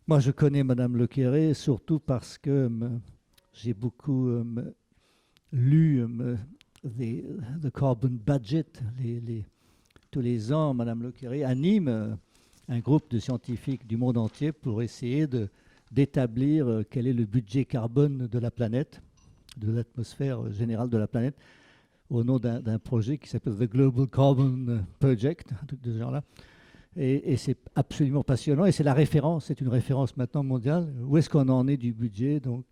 Moi, je connais Madame Lequéré surtout parce que j'ai beaucoup lu the Carbon Budget. Tous les ans, Madame Lequéré anime un groupe de scientifiques du monde entier pour essayer d'établir quel est le budget carbone de la planète, de l'atmosphère générale de la planète, au nom d'un projet qui s'appelle The Global Carbon Project, un truc de ce genre-là. Et c'est absolument passionnant. Et c'est la référence, c'est une référence maintenant mondiale. Où est-ce qu'on en est du budget donc,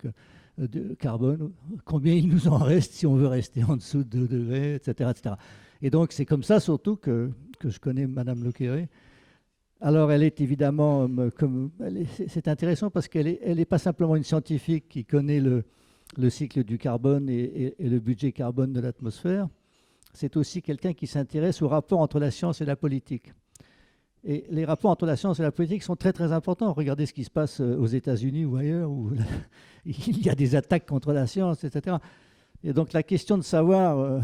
de carbone? Combien il nous en reste si on veut rester en dessous de 2 degrés, etc., etc. Et donc c'est comme ça surtout que je connais Madame Lequéré. Alors elle est évidemment, c'est intéressant parce qu'elle n'est pas simplement une scientifique qui connaît le cycle du carbone et le budget carbone de l'atmosphère. C'est aussi quelqu'un qui s'intéresse au rapport entre la science et la politique. Et les rapports entre la science et la politique sont très très importants. Regardez ce qui se passe aux États-Unis ou ailleurs, où il y a des attaques contre la science, etc. Et donc la question de savoir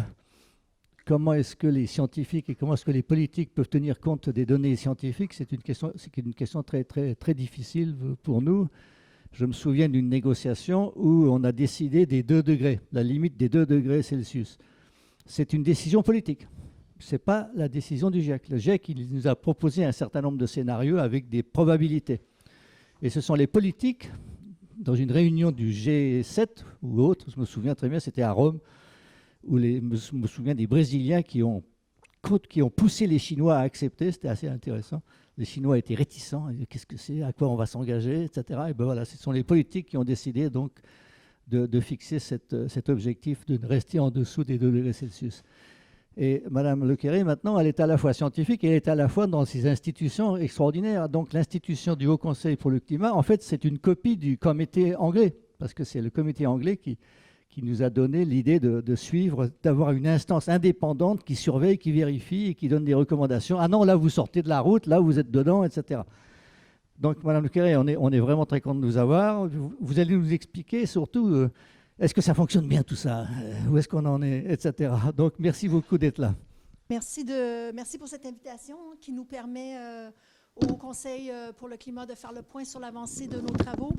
comment est-ce que les scientifiques et comment est-ce que les politiques peuvent tenir compte des données scientifiques, c'est une question très, très, très difficile pour nous. Je me souviens d'une négociation où on a décidé des 2 degrés, la limite des 2 degrés Celsius. C'est une décision politique. Ce n'est pas la décision du GIEC. Le GIEC, il nous a proposé un certain nombre de scénarios avec des probabilités. Et ce sont les politiques, dans une réunion du G7 ou autre, je me souviens très bien, c'était à Rome, où je me souviens des Brésiliens qui ont poussé les Chinois à accepter, c'était assez intéressant. Les Chinois étaient réticents, qu'est-ce que c'est, à quoi on va s'engager, etc. Et ben voilà, ce sont les politiques qui ont décidé donc de fixer cet objectif de rester en dessous des 2 degrés Celsius. Et Mme Lequéré, maintenant, elle est à la fois scientifique et elle est à la fois dans ces institutions extraordinaires. Donc l'institution du Haut Conseil pour le climat, en fait, c'est une copie du comité anglais, parce que c'est le comité anglais qui nous a donné l'idée de suivre, d'avoir une instance indépendante qui surveille, qui vérifie et qui donne des recommandations. Ah non, là, vous sortez de la route, là, vous êtes dedans, etc. Donc, Mme Lequéré, on est vraiment très content de vous avoir. Vous allez nous expliquer surtout... est-ce que ça fonctionne bien tout ça? Où est-ce qu'on en est, etc. Donc, merci beaucoup d'être là. Merci pour cette invitation qui nous permet au Conseil pour le climat de faire le point sur l'avancée de nos travaux.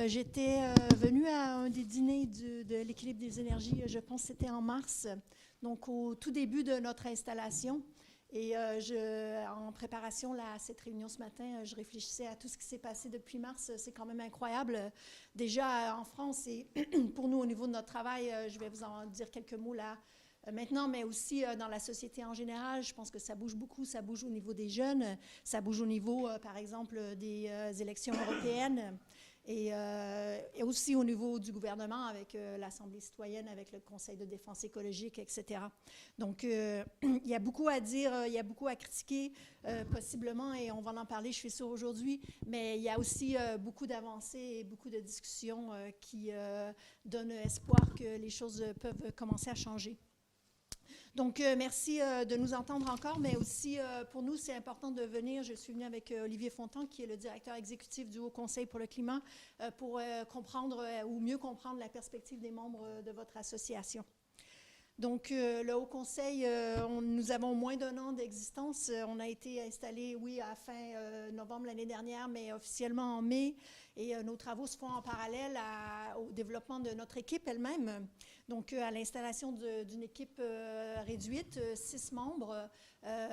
J'étais venue à un des dîners de l'équilibre des énergies, je pense que c'était en mars, donc au tout début de notre installation. Et en préparation à cette réunion ce matin, je réfléchissais à tout ce qui s'est passé depuis mars. C'est quand même incroyable. Déjà en France et pour nous au niveau de notre travail, je vais vous en dire quelques mots là maintenant, mais aussi dans la société en général. Je pense que ça bouge beaucoup. Ça bouge au niveau des jeunes. Ça bouge au niveau, par exemple, des élections européennes. Et aussi au niveau du gouvernement avec l'Assemblée citoyenne, avec le Conseil de défense écologique, etc. Donc, il y a beaucoup à dire, il y a beaucoup à critiquer, possiblement, et on va en parler, je suis sûre, aujourd'hui, mais il y a aussi beaucoup d'avancées et beaucoup de discussions qui donnent espoir que les choses peuvent commencer à changer. Donc, merci de nous entendre encore, mais aussi pour nous, c'est important de venir. Je suis venue avec Olivier Fontan, qui est le directeur exécutif du Haut Conseil pour le climat, pour comprendre ou mieux comprendre la perspective des membres de votre association. Donc, le Haut Conseil, nous avons moins d'1 an d'existence. On a été installé, oui, à fin novembre l'année dernière, mais officiellement en mai. Et nos travaux se font en parallèle au développement de notre équipe elle-même. Donc, à l'installation d'une équipe réduite, 6 membres,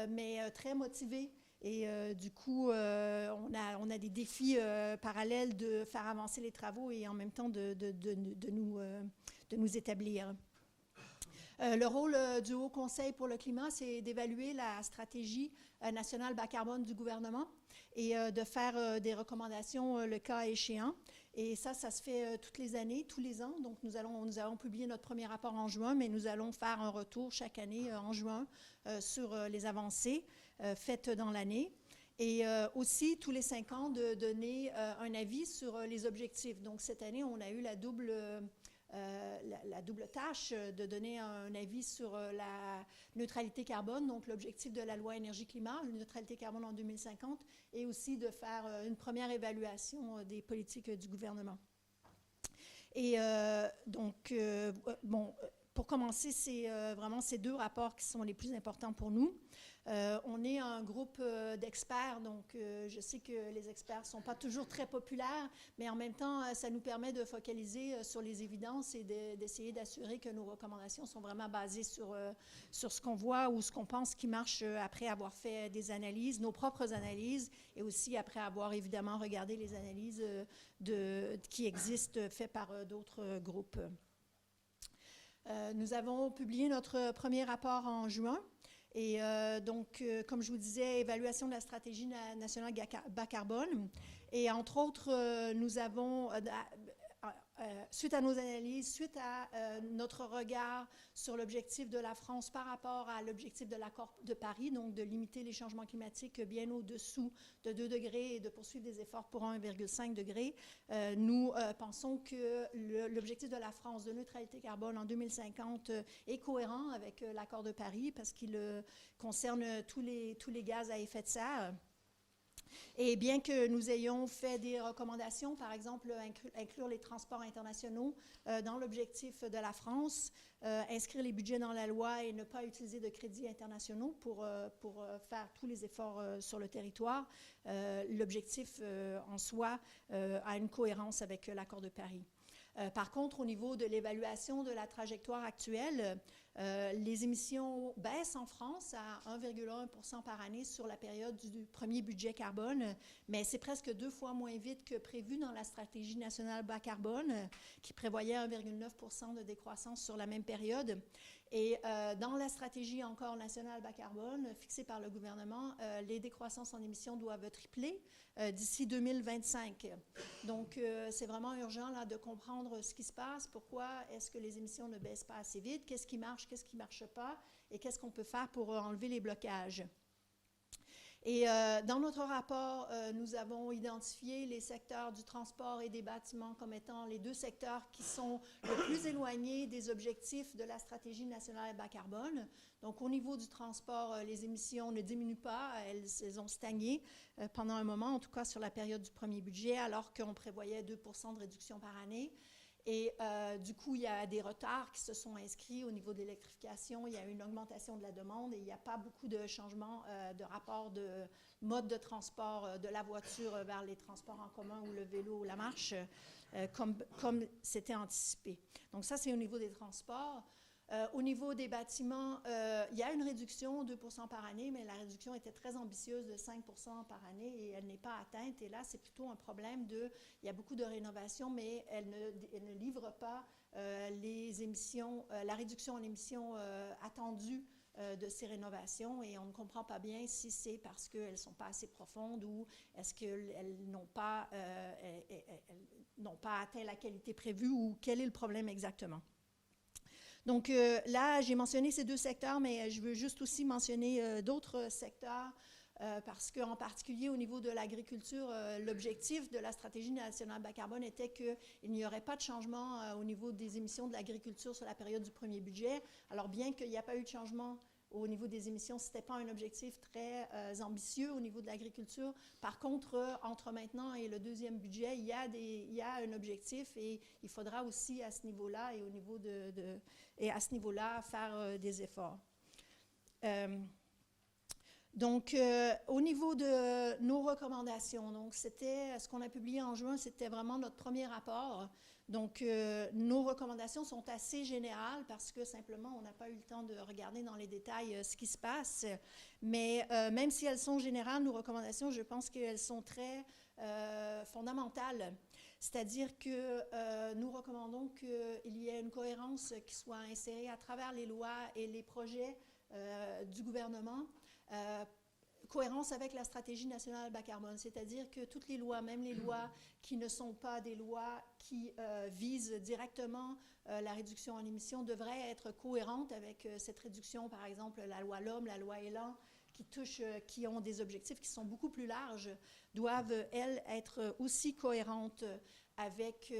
mais très motivés. Et du coup, on a des défis parallèles de faire avancer les travaux et en même temps de nous établir. Le rôle du Haut Conseil pour le climat, c'est d'évaluer la stratégie nationale bas carbone du gouvernement et de faire des recommandations le cas échéant. Et ça se fait toutes les années, tous les ans. Donc, nous allons publier notre premier rapport en juin, mais nous allons faire un retour chaque année en juin sur les avancées faites dans l'année. Et aussi, tous les 5 ans, de donner un avis sur les objectifs. Donc, cette année, on a eu la double tâche de donner un avis sur la neutralité carbone, donc l'objectif de la loi énergie-climat, la neutralité carbone en 2050, et aussi de faire une première évaluation des politiques du gouvernement. Et pour commencer, c'est vraiment ces 2 rapports qui sont les plus importants pour nous. On est un groupe d'experts, donc je sais que les experts ne sont pas toujours très populaires, mais en même temps, ça nous permet de focaliser sur les évidences et d'essayer d'assurer que nos recommandations sont vraiment basées sur ce qu'on voit ou ce qu'on pense qui marche après avoir fait des analyses, nos propres analyses, et aussi après avoir évidemment regardé les analyses qui existent faites par d'autres groupes. Nous avons publié notre premier rapport en juin. Et donc, comme je vous disais, évaluation de la stratégie nationale bas carbone. Et entre autres, nous avons, suite à nos analyses, suite à notre regard sur l'objectif de la France par rapport à l'objectif de l'accord de Paris, donc de limiter les changements climatiques bien au-dessous de 2 degrés et de poursuivre des efforts pour 1,5 degré, nous pensons que l'objectif de la France de neutralité carbone en 2050 est cohérent avec l'accord de Paris parce qu'il concerne tous les gaz à effet de serre. Et bien que nous ayons fait des recommandations, par exemple, inclure les transports internationaux dans l'objectif de la France, inscrire les budgets dans la loi et ne pas utiliser de crédits internationaux pour faire tous les efforts sur le territoire, l'objectif en soi a une cohérence avec l'accord de Paris. Par contre, au niveau de l'évaluation de la trajectoire actuelle, les émissions baissent en France à 1,1 % par année sur la période du premier budget carbone, mais c'est presque 2 fois moins vite que prévu dans la stratégie nationale bas carbone, qui prévoyait 1,9 % de décroissance sur la même période. Et dans la stratégie encore nationale bas carbone fixée par le gouvernement, les décroissances en émissions doivent tripler d'ici 2025. Donc, c'est vraiment urgent là, de comprendre ce qui se passe, pourquoi est-ce que les émissions ne baissent pas assez vite, qu'est-ce qui marche, qu'est-ce qui ne marche pas, et qu'est-ce qu'on peut faire pour enlever les blocages. Et dans notre rapport, nous avons identifié les secteurs du transport et des bâtiments comme étant les 2 secteurs qui sont le plus éloignés des objectifs de la stratégie nationale bas carbone. Donc, au niveau du transport, les émissions ne diminuent pas, elles ont stagné pendant un moment, en tout cas sur la période du premier budget, alors qu'on prévoyait 2 % de réduction par année. Et du coup, il y a des retards qui se sont inscrits au niveau de l'électrification. Il y a une augmentation de la demande et il n'y a pas beaucoup de changements de rapport de mode de transport de la voiture vers les transports en commun ou le vélo ou la marche, comme c'était anticipé. Donc ça, c'est au niveau des transports. Au niveau des bâtiments, il y a une réduction de 2 % par année, mais la réduction était très ambitieuse de 5 % par année et elle n'est pas atteinte. Et là, c'est plutôt un problème il y a beaucoup de rénovations, mais elle ne livre pas les émissions, la réduction en émissions attendue de ces rénovations et on ne comprend pas bien si c'est parce qu'elles ne sont pas assez profondes ou est-ce qu'elles n'ont pas atteint la qualité prévue ou quel est le problème exactement. Donc là, j'ai mentionné ces 2 secteurs, mais je veux juste aussi mentionner d'autres secteurs parce qu'en particulier au niveau de l'agriculture, l'objectif de la stratégie nationale bas carbone était qu'il n'y aurait pas de changement au niveau des émissions de l'agriculture sur la période du premier budget. Alors bien qu'il n'y a pas eu de changement au niveau des émissions, ce n'était pas un objectif très ambitieux au niveau de l'agriculture. Par contre, entre maintenant et le deuxième budget, il y a un objectif et il faudra aussi à ce niveau-là et à ce niveau-là faire des efforts. Donc, au niveau de nos recommandations, donc c'était ce qu'on a publié en juin, c'était vraiment notre premier rapport. Donc, nos recommandations sont assez générales parce que simplement, on n'a pas eu le temps de regarder dans les détails ce qui se passe. Mais même si elles sont générales, nos recommandations, je pense qu'elles sont très fondamentales. C'est-à-dire que nous recommandons qu'il y ait une cohérence qui soit insérée à travers les lois et les projets du gouvernement. Cohérence avec la stratégie nationale bas carbone, c'est-à-dire que toutes les lois, même les lois qui ne sont pas des lois qui visent directement la réduction en émissions, devraient être cohérentes avec cette réduction, par exemple la loi LOM, la loi Elan, qui ont des objectifs qui sont beaucoup plus larges, doivent, elles, être aussi cohérentes avec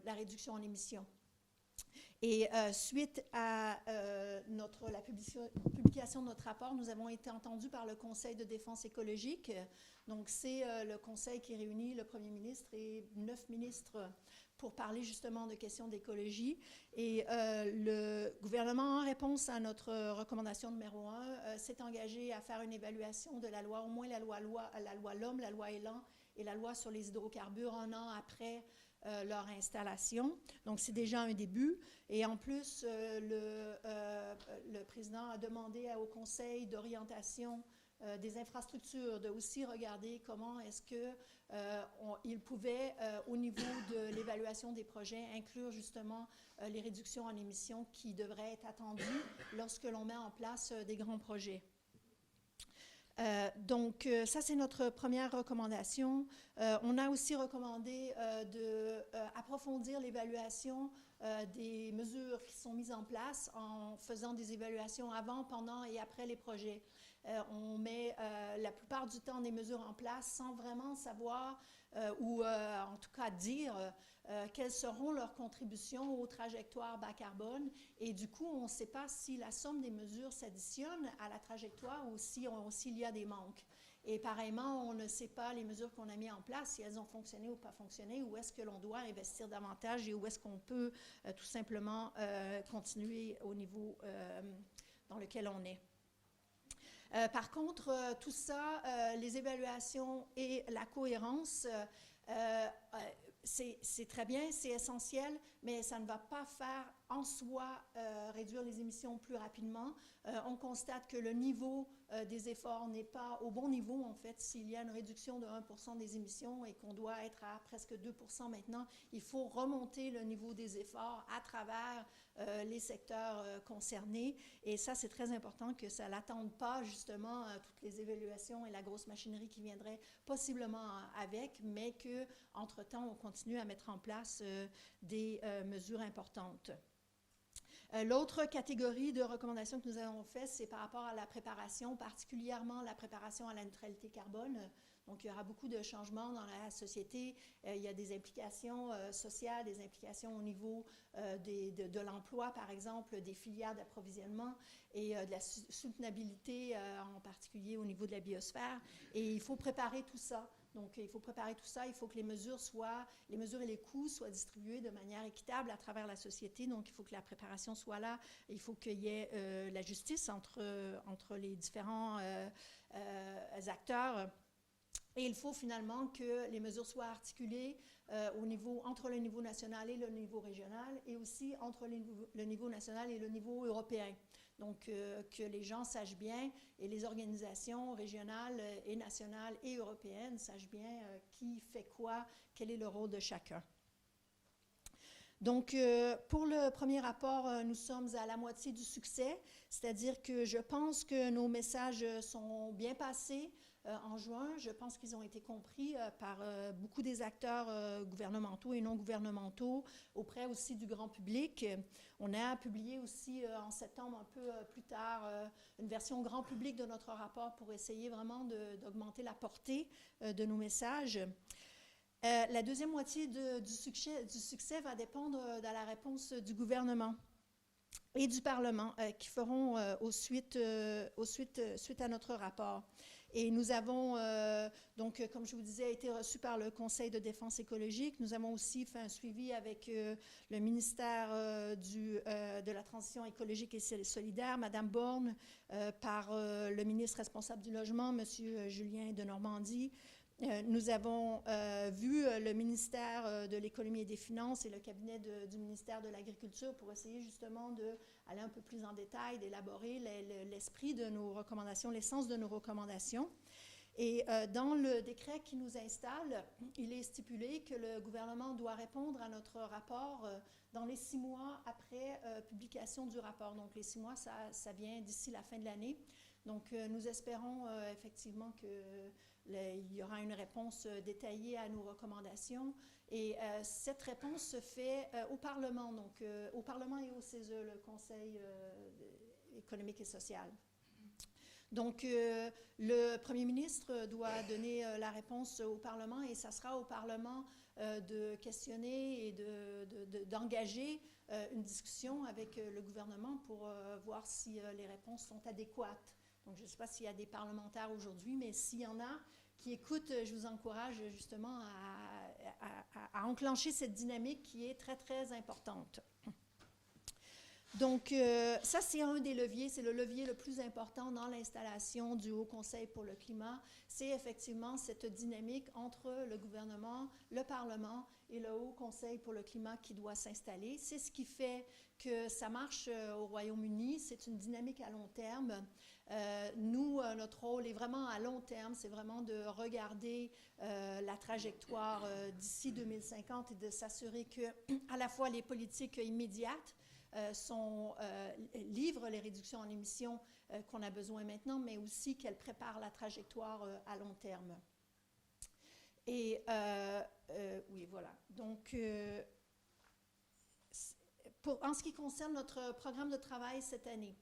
la réduction en émissions. Et suite à la publication de notre rapport, nous avons été entendus par le Conseil de défense écologique. Donc, c'est le conseil qui réunit le premier ministre et 9 ministres pour parler justement de questions d'écologie. Et le gouvernement, en réponse à notre recommandation numéro 1, s'est engagé à faire une évaluation de la loi, au moins la loi L'Homme, la loi Élan et la loi sur les hydrocarbures 1 an après leur installation. Donc, c'est déjà un début. Et en plus, le président a demandé au Conseil d'orientation des infrastructures de aussi regarder comment est-ce qu'il pouvait, au niveau de l'évaluation des projets, inclure justement les réductions en émissions qui devraient être attendues lorsque l'on met en place des grands projets. Donc, ça, c'est notre première recommandation. On a aussi recommandé d'approfondir l'évaluation des mesures qui sont mises en place en faisant des évaluations avant, pendant et après les projets. On met la plupart du temps des mesures en place sans vraiment savoir ou en tout cas dire quelles seront leurs contributions aux trajectoires bas carbone. Et du coup, on ne sait pas si la somme des mesures s'additionne à la trajectoire ou s'il y a des manques. Et pareillement, on ne sait pas les mesures qu'on a mises en place, si elles ont fonctionné ou pas fonctionné, où est-ce que l'on doit investir davantage et où est-ce qu'on peut tout simplement continuer au niveau dans lequel on est. Par contre, tout ça, les évaluations et la cohérence, c'est très bien, c'est essentiel, mais ça ne va pas faire en soi réduire les émissions plus rapidement. On constate que le niveau des efforts n'est pas au bon niveau, en fait. S'il y a une réduction de 1% des émissions et qu'on doit être à presque 2% maintenant, il faut remonter le niveau des efforts à travers les secteurs concernés. Et ça, c'est très important que ça n'attende pas, justement, toutes les évaluations et la grosse machinerie qui viendrait possiblement avec, mais qu'entre-temps, on continue à mettre en place des mesures importantes. L'autre catégorie de recommandations que nous avons faites, c'est par rapport à la préparation, particulièrement la préparation à la neutralité carbone. Donc, il y aura beaucoup de changements dans la société. Il y a des implications sociales, des implications au niveau de l'emploi, par exemple, des filières d'approvisionnement et de la soutenabilité, en particulier au niveau de la biosphère. Et il faut préparer tout ça. Donc, il faut préparer tout ça. Il faut que les mesures et les coûts soient distribués de manière équitable à travers la société. Donc, il faut que la préparation soit là. Il faut qu'il y ait la justice entre les différents acteurs. Et il faut finalement que les mesures soient articulées entre le niveau national et le niveau régional, et aussi entre le niveau national et le niveau européen. Donc, que les gens sachent bien, et les organisations régionales et nationales et européennes sachent bien qui fait quoi, quel est le rôle de chacun. Donc, pour le premier rapport, nous sommes à la moitié du succès, c'est-à-dire que je pense que nos messages sont bien passés en juin. Je pense qu'ils ont été compris par beaucoup des acteurs gouvernementaux et non gouvernementaux, auprès aussi du grand public. On a publié aussi en septembre, un peu plus tard, une version grand public de notre rapport pour essayer vraiment d'augmenter la portée de nos messages. La deuxième moitié du succès va dépendre de la réponse du gouvernement et du Parlement qui feront suite à notre rapport. Et nous avons, donc, comme je vous disais, été reçus par le Conseil de défense écologique. Nous avons aussi fait un suivi avec le ministère de la Transition écologique et solidaire, Mme Borne, par le ministre responsable du Logement, M. Julien de Normandie. Nous avons vu le ministère de l'Économie et des Finances et le cabinet du ministère de l'Agriculture pour essayer justement d'aller un peu plus en détail, d'élaborer l'esprit de nos recommandations, l'essence de nos recommandations. Et dans le décret qui nous installe, il est stipulé que le gouvernement doit répondre à notre rapport dans les 6 mois après publication du rapport. Donc, les 6 mois, ça vient d'ici la fin de l'année. Donc, nous espérons effectivement qu'il y aura une réponse détaillée à nos recommandations. Et cette réponse se fait au Parlement, donc au Parlement et au CESE, le Conseil économique et social. Donc, le premier ministre doit donner la réponse au Parlement et ça sera au Parlement de questionner et d'engager une discussion avec le gouvernement pour voir si les réponses sont adéquates. Donc, je ne sais pas s'il y a des parlementaires aujourd'hui, mais s'il y en a qui écoutent, je vous encourage justement à enclencher cette dynamique qui est très, très importante. Donc, ça, c'est un des leviers, c'est le levier le plus important dans l'installation du Haut Conseil pour le climat. C'est effectivement cette dynamique entre le gouvernement, le Parlement et le Haut Conseil pour le climat qui doit s'installer. C'est ce qui fait que ça marche au Royaume-Uni. C'est une dynamique à long terme. Nous, notre rôle est vraiment à long terme. C'est vraiment de regarder la trajectoire d'ici 2050 et de s'assurer que, à la fois les politiques immédiates livrent les réductions en émissions qu'on a besoin maintenant, mais aussi qu'elles préparent la trajectoire à long terme. Et oui, voilà. Donc, en ce qui concerne notre programme de travail cette année,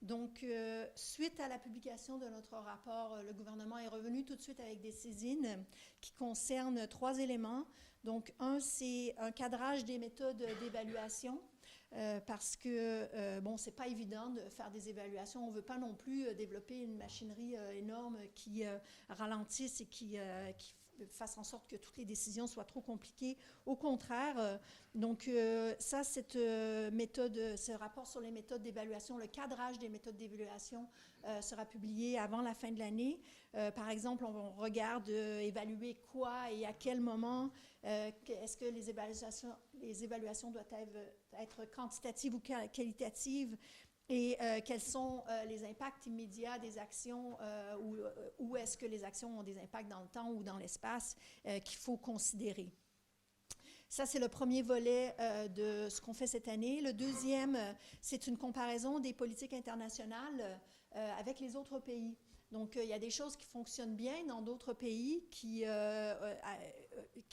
donc, suite à la publication de notre rapport, le gouvernement est revenu tout de suite avec des saisines qui concernent 3 éléments. Donc, un, c'est un cadrage des méthodes d'évaluation. Parce que, bon, c'est pas évident de faire des évaluations. On ne veut pas non plus développer une machinerie énorme qui ralentisse et qui fasse en sorte que toutes les décisions soient trop compliquées. Au contraire, donc ça, cette méthode, ce rapport sur les méthodes d'évaluation, le cadrage des méthodes d'évaluation sera publié avant la fin de l'année. Par exemple, on regarde évaluer quoi et à quel moment. Est-ce que les évaluations doivent être quantitatives ou qualitatives? Et quels sont les impacts immédiats des actions ou est-ce que les actions ont des impacts dans le temps ou dans l'espace qu'il faut considérer? Ça, c'est le premier volet de ce qu'on fait cette année. Le deuxième, c'est une comparaison des politiques internationales avec les autres pays. Donc, il y a des choses qui fonctionnent bien dans d'autres pays qui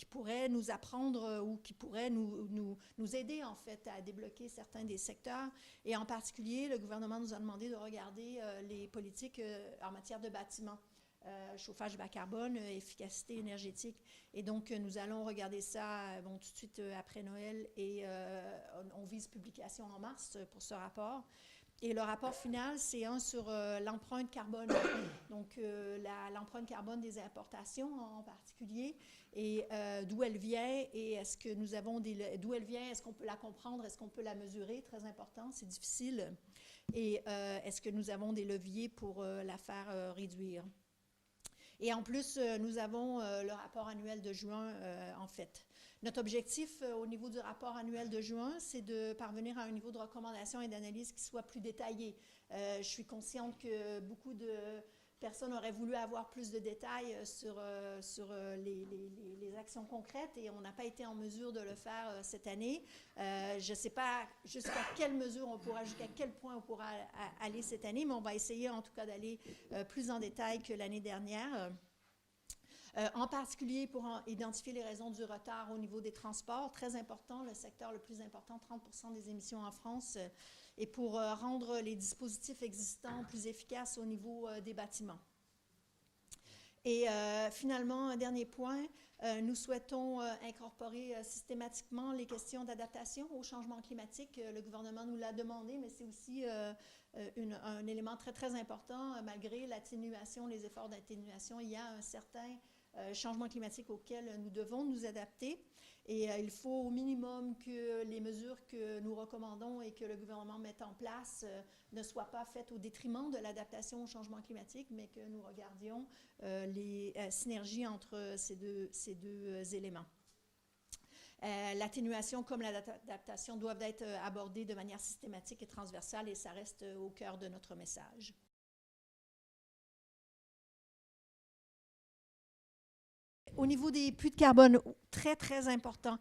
pourraient nous apprendre ou qui pourraient nous aider, en fait, à débloquer certains des secteurs. Et en particulier, le gouvernement nous a demandé de regarder les politiques en matière de bâtiments, chauffage bas carbone, efficacité énergétique. Et donc, nous allons regarder ça bon, tout de suite après Noël et on vise publication en mars pour ce rapport. Et le rapport final, c'est un sur l'empreinte carbone, donc l'empreinte carbone des importations en particulier, et d'où elle vient, et est-ce que nous avons d'où elle vient, est-ce qu'on peut la comprendre, est-ce qu'on peut la mesurer, très important, c'est difficile, et est-ce que nous avons des leviers pour la faire réduire. Et en plus, nous avons le rapport annuel de juin, en fait. Notre objectif au niveau du rapport annuel de juin, c'est de parvenir à un niveau de recommandation et d'analyse qui soit plus détaillé. Je suis consciente que beaucoup de personnes auraient voulu avoir plus de détails sur les actions concrètes et on n'a pas été en mesure de le faire cette année. Je ne sais pas jusqu'à quelle mesure on pourra, jusqu'à quel point on pourra aller cette année, mais on va essayer en tout cas d'aller plus en détail que l'année dernière. En particulier pour identifier les raisons du retard au niveau des transports, très important, le secteur le plus important, 30% des émissions en France, et pour rendre les dispositifs existants plus efficaces au niveau des bâtiments. Et finalement, un dernier point, nous souhaitons incorporer systématiquement les questions d'adaptation au changement climatique. Le gouvernement nous l'a demandé, mais c'est aussi un élément très, très important. Malgré l'atténuation, les efforts d'atténuation, il y a un certain changement climatique auquel nous devons nous adapter. Et il faut au minimum que les mesures que nous recommandons et que le gouvernement mette en place ne soient pas faites au détriment de l'adaptation au changement climatique, mais que nous regardions les synergies entre ces deux éléments. L'atténuation comme l'adaptation doivent être abordées de manière systématique et transversale et ça reste au cœur de notre message. Au niveau des puits de carbone, très, très important.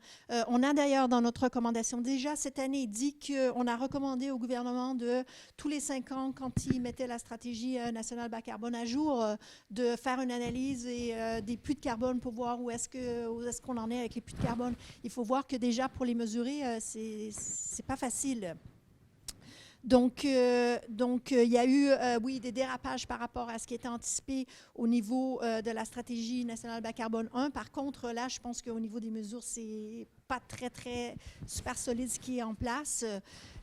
On a d'ailleurs dans notre recommandation déjà cette année dit qu'on a recommandé au gouvernement de tous les 5 ans, quand il mettait la stratégie nationale bas carbone à jour, de faire une analyse des puits de carbone pour voir où est-ce qu'on en est avec les puits de carbone. Il faut voir que déjà pour les mesurer, c'est pas facile. Donc, il y a eu, oui, des dérapages par rapport à ce qui était anticipé au niveau de la stratégie nationale bas carbone 1. Par contre, là, je pense qu'au niveau des mesures, c'est pas très, très super solide ce qui est en place.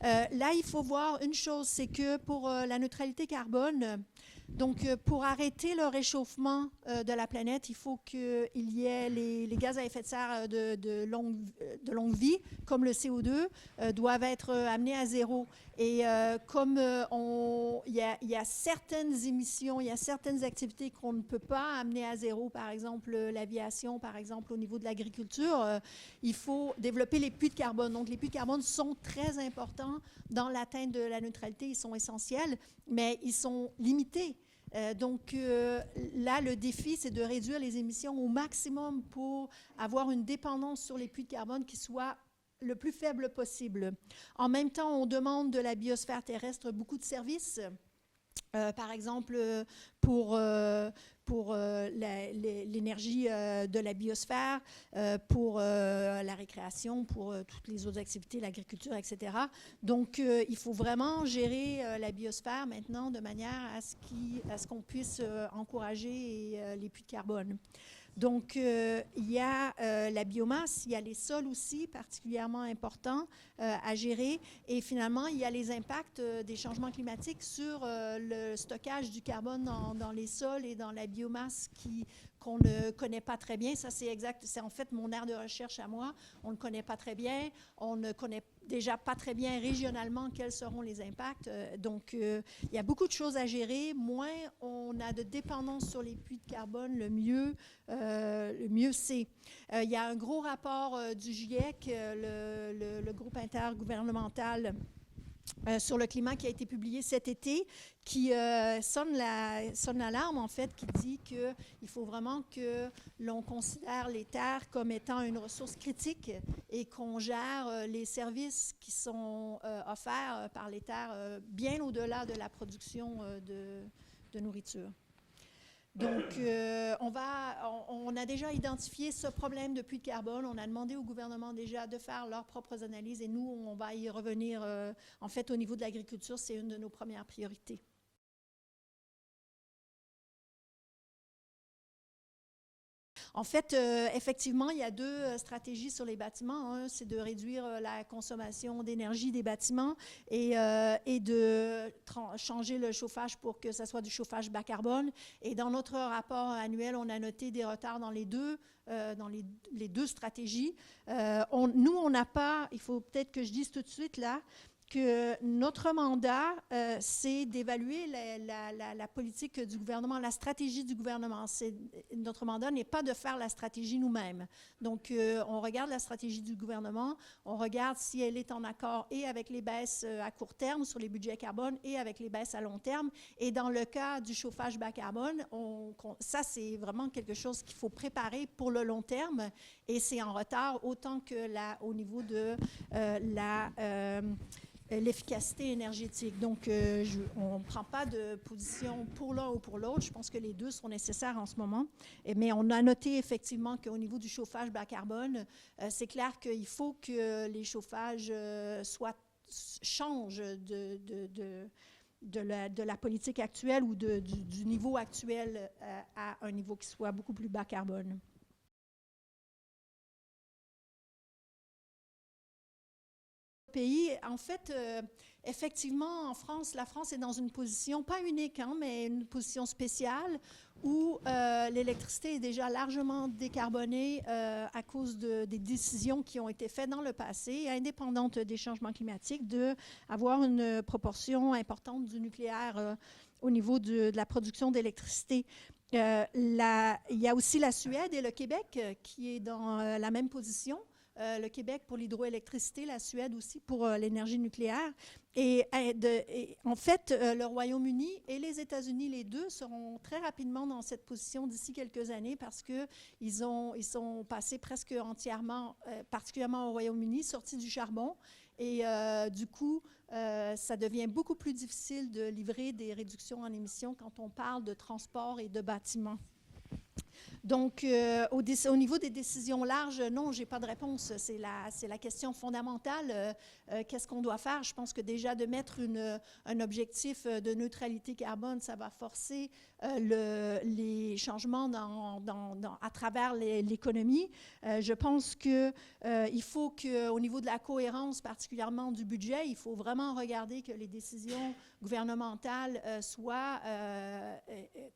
Là, il faut voir une chose, c'est que pour la neutralité carbone, donc, pour arrêter le réchauffement de la planète, il faut qu'il y ait les gaz à effet de serre de longue vie, comme le CO2, doivent être amenés à zéro. Et comme il y a certaines émissions, il y a certaines activités qu'on ne peut pas amener à zéro, par exemple l'aviation, par exemple au niveau de l'agriculture, il faut développer les puits de carbone. Donc, les puits de carbone sont très importants dans l'atteinte de la neutralité, ils sont essentiels, mais ils sont limités. Donc, là, le défi, c'est de réduire les émissions au maximum pour avoir une dépendance sur les puits de carbone qui soit le plus faible possible. En même temps, on demande de la biosphère terrestre beaucoup de services. Par exemple, pour l'énergie de la biosphère, pour la récréation, pour toutes les autres activités, l'agriculture, etc. Donc, il faut vraiment gérer la biosphère maintenant de manière à ce qu'on puisse encourager les puits de carbone. Donc, il y a la biomasse, il y a les sols aussi, particulièrement importants à gérer. Et finalement, il y a les impacts des changements climatiques sur le stockage du carbone dans les sols et dans la biomasse qu'on ne connaît pas très bien. Ça, c'est exact. C'est en fait mon aire de recherche à moi. On ne connaît pas très bien. On ne connaît déjà pas très bien régionalement quels seront les impacts. Donc, il y a beaucoup de choses à gérer. Moins on a de dépendance sur les puits de carbone, le mieux c'est. Il y a un gros rapport du GIEC, le groupe intergouvernemental sur le climat qui a été publié cet été, qui sonne l'alarme, en fait, qui dit qu'il faut vraiment que l'on considère les terres comme étant une ressource critique et qu'on gère les services qui sont offerts par les terres bien au-delà de la production de nourriture. Donc, on a déjà identifié ce problème de puits de carbone. On a demandé au gouvernement déjà de faire leurs propres analyses et nous, on va y revenir. En fait, au niveau de l'agriculture, c'est une de nos premières priorités. En fait, effectivement, il y a deux stratégies sur les bâtiments. Un, c'est de réduire la consommation d'énergie des bâtiments et de changer le chauffage pour que ce soit du chauffage bas carbone. Et dans notre rapport annuel, on a noté des retards dans les deux stratégies. Nous, on n'a pas, il faut peut-être que je dise tout de suite là, que notre mandat, c'est d'évaluer la politique du gouvernement, la stratégie du gouvernement. Notre mandat n'est pas de faire la stratégie nous-mêmes. Donc, on regarde la stratégie du gouvernement, on regarde si elle est en accord et avec les baisses à court terme sur les budgets carbone et avec les baisses à long terme. Et dans le cas du chauffage bas carbone, ça, c'est vraiment quelque chose qu'il faut préparer pour le long terme et c'est en retard autant que au niveau de l'efficacité énergétique. Donc, on ne prend pas de position pour l'un ou pour l'autre. Je pense que les deux sont nécessaires en ce moment. Mais on a noté effectivement qu'au niveau du chauffage bas carbone, c'est clair qu'il faut que les chauffages changent de la politique actuelle ou du niveau actuel à un niveau qui soit beaucoup plus bas carbone. Pays. En fait, effectivement, en France, la France est dans une position, pas unique, mais une position spéciale où l'électricité est déjà largement décarbonée à cause des décisions qui ont été faites dans le passé, indépendantes des changements climatiques, d'avoir une proportion importante du nucléaire au niveau de la production d'électricité. Il y a aussi la Suède et le Québec qui est dans la même position. Le Québec pour l'hydroélectricité, la Suède aussi pour l'énergie nucléaire. Et en fait, le Royaume-Uni et les États-Unis, les deux, seront très rapidement dans cette position d'ici quelques années parce qu'ils sont passés presque entièrement, particulièrement au Royaume-Uni, sortis du charbon. Et du coup, ça devient beaucoup plus difficile de livrer des réductions en émissions quand on parle de transport et de bâtiments. Donc, au niveau des décisions larges, non, je n'ai pas de réponse. C'est la question fondamentale. Qu'est-ce qu'on doit faire? Je pense que déjà de mettre un objectif de neutralité carbone, ça va forcer les changements à travers l'économie. Je pense qu'il faut qu'au niveau de la cohérence, particulièrement du budget, il faut vraiment regarder que les décisions gouvernementales soient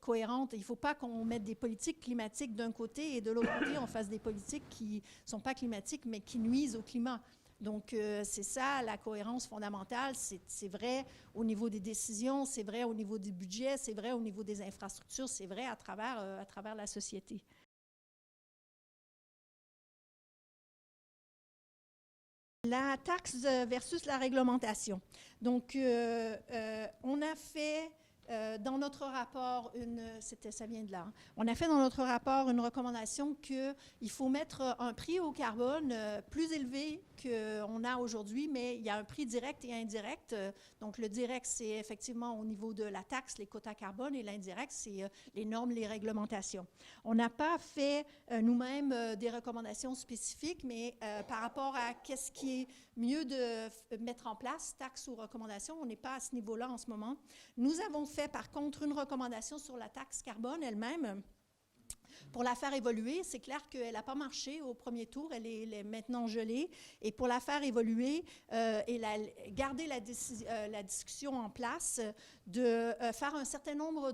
cohérentes. Il ne faut pas qu'on mette des politiques climatiques d'un côté et de l'autre côté, on fasse des politiques qui ne sont pas climatiques, mais qui nuisent au climat. Donc, c'est ça la cohérence fondamentale. C'est vrai au niveau des décisions, c'est vrai au niveau du budget, c'est vrai au niveau des infrastructures, c'est vrai à travers la société. La taxe versus la réglementation. Donc, on a fait dans notre rapport, ça vient de là, hein. On a fait dans notre rapport une recommandation qu'il faut mettre un prix au carbone plus élevé qu'on a aujourd'hui, mais il y a un prix direct et indirect. Donc, le direct, c'est effectivement au niveau de la taxe, les quotas carbone, et l'indirect, c'est les normes, les réglementations. On n'a pas fait nous-mêmes des recommandations spécifiques, mais par rapport à qu'est-ce qui est mieux de mettre en place, taxe ou recommandation, on n'est pas à ce niveau-là en ce moment. Nous avons fait, par contre, une recommandation sur la taxe carbone elle-même. Pour la faire évoluer, c'est clair qu'elle n'a pas marché au premier tour, elle est maintenant gelée. Et pour la faire évoluer et garder la discussion en place, de faire un certain nombre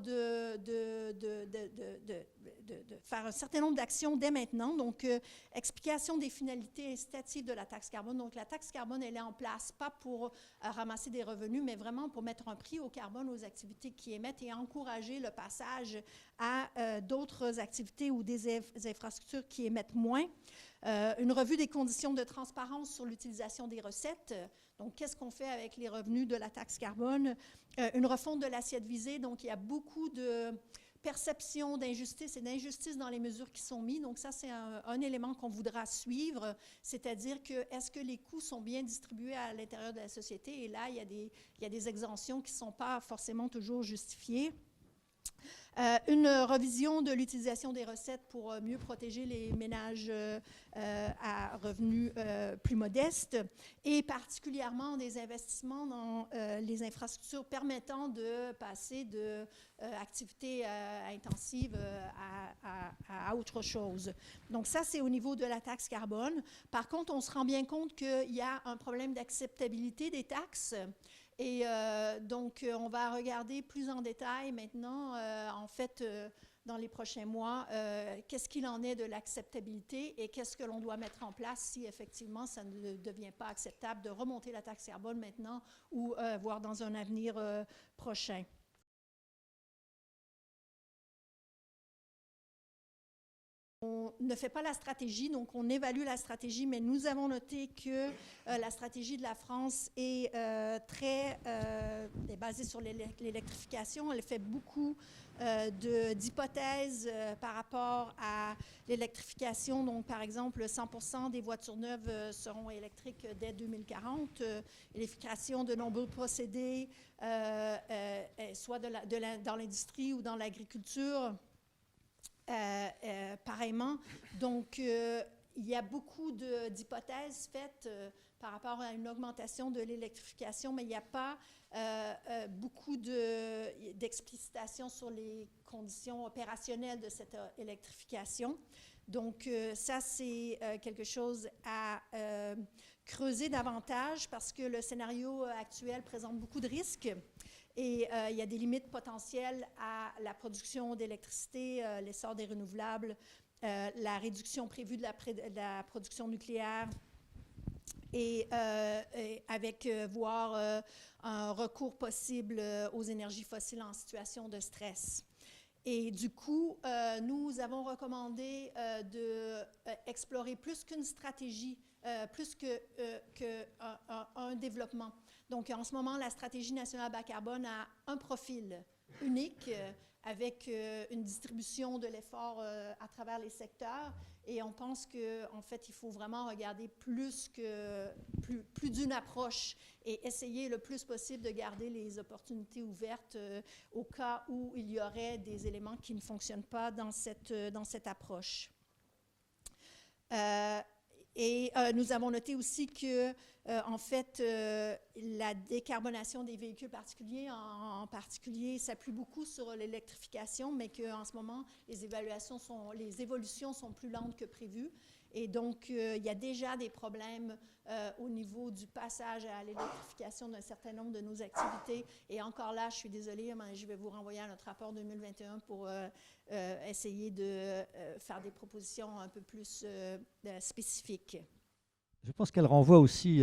faire un certain nombre d'actions dès maintenant. Donc, explication des finalités incitatives de la taxe carbone. Donc, la taxe carbone, elle est en place, pas pour ramasser des revenus, mais vraiment pour mettre un prix au carbone aux activités qui émettent et encourager le passage à d'autres activités ou des infrastructures qui émettent moins. Une revue des conditions de transparence sur l'utilisation des recettes. Donc, qu'est-ce qu'on fait avec les revenus de la taxe carbone? Une refonte de l'assiette visée. Donc, il y a beaucoup de perception d'injustice et d'injustice dans les mesures qui sont mises. Donc, ça, c'est un élément qu'on voudra suivre, c'est-à-dire que est-ce que les coûts sont bien distribués à l'intérieur de la société? Et là, il y a des exemptions qui ne sont pas forcément toujours justifiées. Une revision de l'utilisation des recettes pour mieux protéger les ménages à revenus plus modestes et particulièrement des investissements dans les infrastructures permettant de passer de activités intensives à autre chose. Donc ça, c'est au niveau de la taxe carbone. Par contre, on se rend bien compte qu'il y a un problème d'acceptabilité des taxes. Et donc, on va regarder plus en détail maintenant, en fait, dans les prochains mois, qu'est-ce qu'il en est de l'acceptabilité et qu'est-ce que l'on doit mettre en place si effectivement ça ne devient pas acceptable de remonter la taxe carbone maintenant ou voire dans un avenir prochain. On ne fait pas la stratégie, donc on évalue la stratégie, mais nous avons noté que la stratégie de la France est est basée sur l'électrification. Elle fait beaucoup d'hypothèses par rapport à l'électrification. Donc, par exemple, 100% des voitures neuves seront électriques dès 2040. L'électrification de nombreux procédés, soit dans l'industrie ou dans l'agriculture. Pareillement. Donc, il y a beaucoup d'hypothèses faites par rapport à une augmentation de l'électrification, mais il n'y a pas beaucoup d'explicitation sur les conditions opérationnelles de cette électrification. Donc, ça, c'est quelque chose à creuser davantage parce que le scénario actuel présente beaucoup de risques. Et il y a des limites potentielles à la production d'électricité, l'essor des renouvelables, la réduction prévue de la production nucléaire et avec voire un recours possible aux énergies fossiles en situation de stress. Et du coup, nous avons recommandé d'explorer plus qu'une stratégie, plus qu'un développement. Donc, en ce moment, la stratégie nationale bas carbone a un profil unique avec une distribution de l'effort à travers les secteurs. Et on pense qu'en fait, il faut vraiment regarder plus d'une approche et essayer le plus possible de garder les opportunités ouvertes au cas où il y aurait des éléments qui ne fonctionnent pas dans cette approche. Nous avons noté aussi que, en fait, la décarbonation des véhicules particuliers, en particulier, s'appuie beaucoup sur l'électrification, mais qu'en ce moment, les évolutions sont plus lentes que prévues. Et donc, il y a déjà des problèmes au niveau du passage à l'électrification d'un certain nombre de nos activités. Et encore là, je suis désolée, mais je vais vous renvoyer à notre rapport 2021 pour essayer de faire des propositions un peu plus spécifiques. Je pense qu'elle renvoie aussi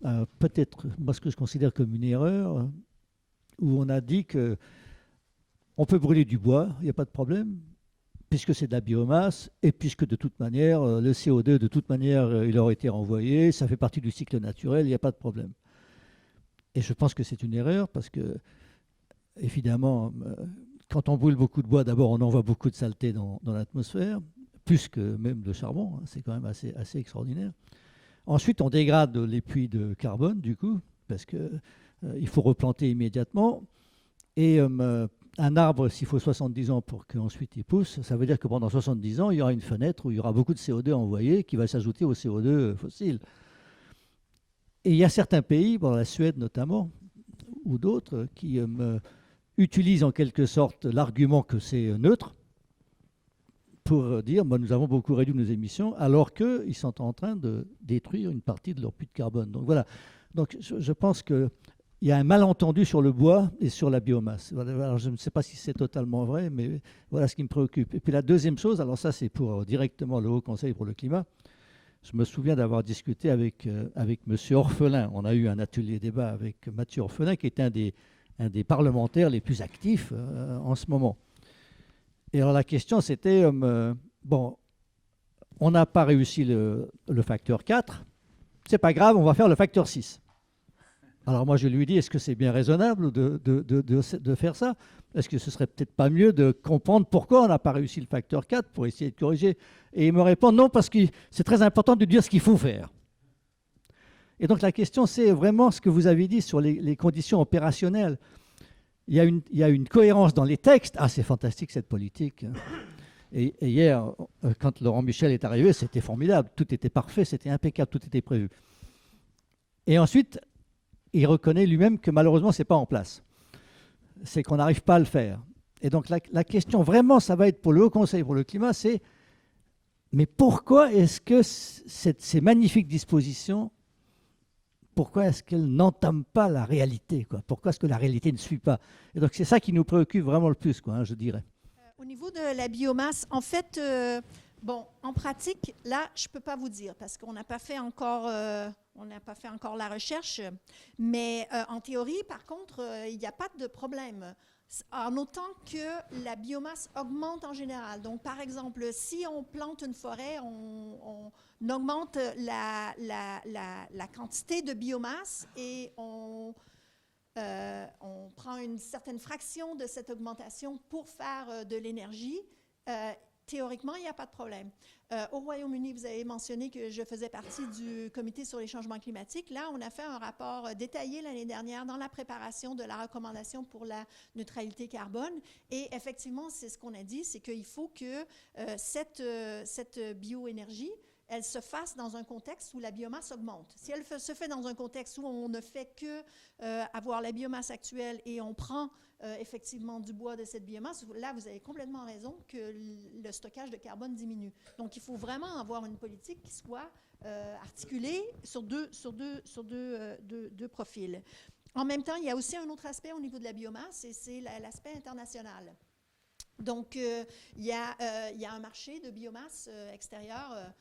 à peut-être, moi, ce que je considère comme une erreur, où on a dit qu'on peut brûler du bois, il n'y a pas de problème, puisque c'est de la biomasse, et puisque de toute manière, le CO2, de toute manière, il aurait été renvoyé, ça fait partie du cycle naturel, il n'y a pas de problème. Et je pense que c'est une erreur, parce que, évidemment, quand on brûle beaucoup de bois, d'abord, on envoie beaucoup de saleté dans l'atmosphère, plus que même de charbon, hein, c'est quand même assez extraordinaire. Ensuite, on dégrade les puits de carbone, du coup, parce qu'il faut replanter immédiatement. Et un arbre, s'il faut 70 ans pour qu'ensuite il pousse, ça veut dire que pendant 70 ans, il y aura une fenêtre où il y aura beaucoup de CO2 envoyé qui va s'ajouter au CO2 fossile. Et il y a certains pays, bon, la Suède notamment, ou d'autres, qui utilisent en quelque sorte l'argument que c'est neutre pour dire nous avons beaucoup réduit nos émissions, alors qu'ils sont en train de détruire une partie de leur puits de carbone. Donc voilà. Donc je pense qu'il y a un malentendu sur le bois et sur la biomasse. Alors, je ne sais pas si c'est totalement vrai, mais voilà ce qui me préoccupe. Et puis la deuxième chose, alors ça c'est pour directement le Haut Conseil pour le climat. Je me souviens d'avoir discuté avec M. Orphelin. On a eu un atelier débat avec Mathieu Orphelin, qui est un des parlementaires les plus actifs en ce moment. Et alors la question c'était, bon, on n'a pas réussi le facteur 4, c'est pas grave, on va faire le facteur 6. Alors moi je lui dis, est-ce que c'est bien raisonnable de faire ça? Est-ce que ce serait peut-être pas mieux de comprendre pourquoi on n'a pas réussi le facteur 4 pour essayer de corriger? Et il me répond, non, parce que c'est très important de dire ce qu'il faut faire. Et donc la question c'est vraiment ce que vous avez dit sur les conditions opérationnelles. Il y a une cohérence dans les textes. Ah, c'est fantastique cette politique. Et hier, quand Laurent Michel est arrivé, c'était formidable. Tout était parfait, c'était impeccable, tout était prévu. Et ensuite, il reconnaît lui-même que malheureusement, ce n'est pas en place. C'est qu'on n'arrive pas à le faire. Et donc la question, vraiment, ça va être pour le Haut Conseil pour le climat, c'est mais pourquoi est-ce que ces magnifiques dispositions, pourquoi est-ce qu'elle n'entame pas la réalité, quoi? Pourquoi est-ce que la réalité ne suit pas? Et donc c'est ça qui nous préoccupe vraiment le plus, quoi, hein, je dirais. Au niveau de la biomasse, en fait, bon, en pratique, là, je ne peux pas vous dire parce qu'on n'a pas fait encore la recherche. Mais en théorie, par contre, il n'y a pas de problème. En autant que la biomasse augmente en général. Donc, par exemple, si on plante une forêt, on augmente la quantité de biomasse et on prend une certaine fraction de cette augmentation pour faire de l'énergie. Théoriquement, il n'y a pas de problème. Au Royaume-Uni, vous avez mentionné que je faisais partie du comité sur les changements climatiques. Là, on a fait un rapport détaillé l'année dernière dans la préparation de la recommandation pour la neutralité carbone. Et effectivement, c'est ce qu'on a dit, c'est qu'il faut que cette bioénergie, elle se fasse dans un contexte où la biomasse augmente. Si elle se fait dans un contexte où on ne fait que avoir la biomasse actuelle et on prend effectivement du bois de cette biomasse, là, vous avez complètement raison que le stockage de carbone diminue. Donc, il faut vraiment avoir une politique qui soit articulée sur deux profils. En même temps, il y a aussi un autre aspect au niveau de la biomasse, et c'est l'aspect international. Donc, il y a un marché de biomasse extérieur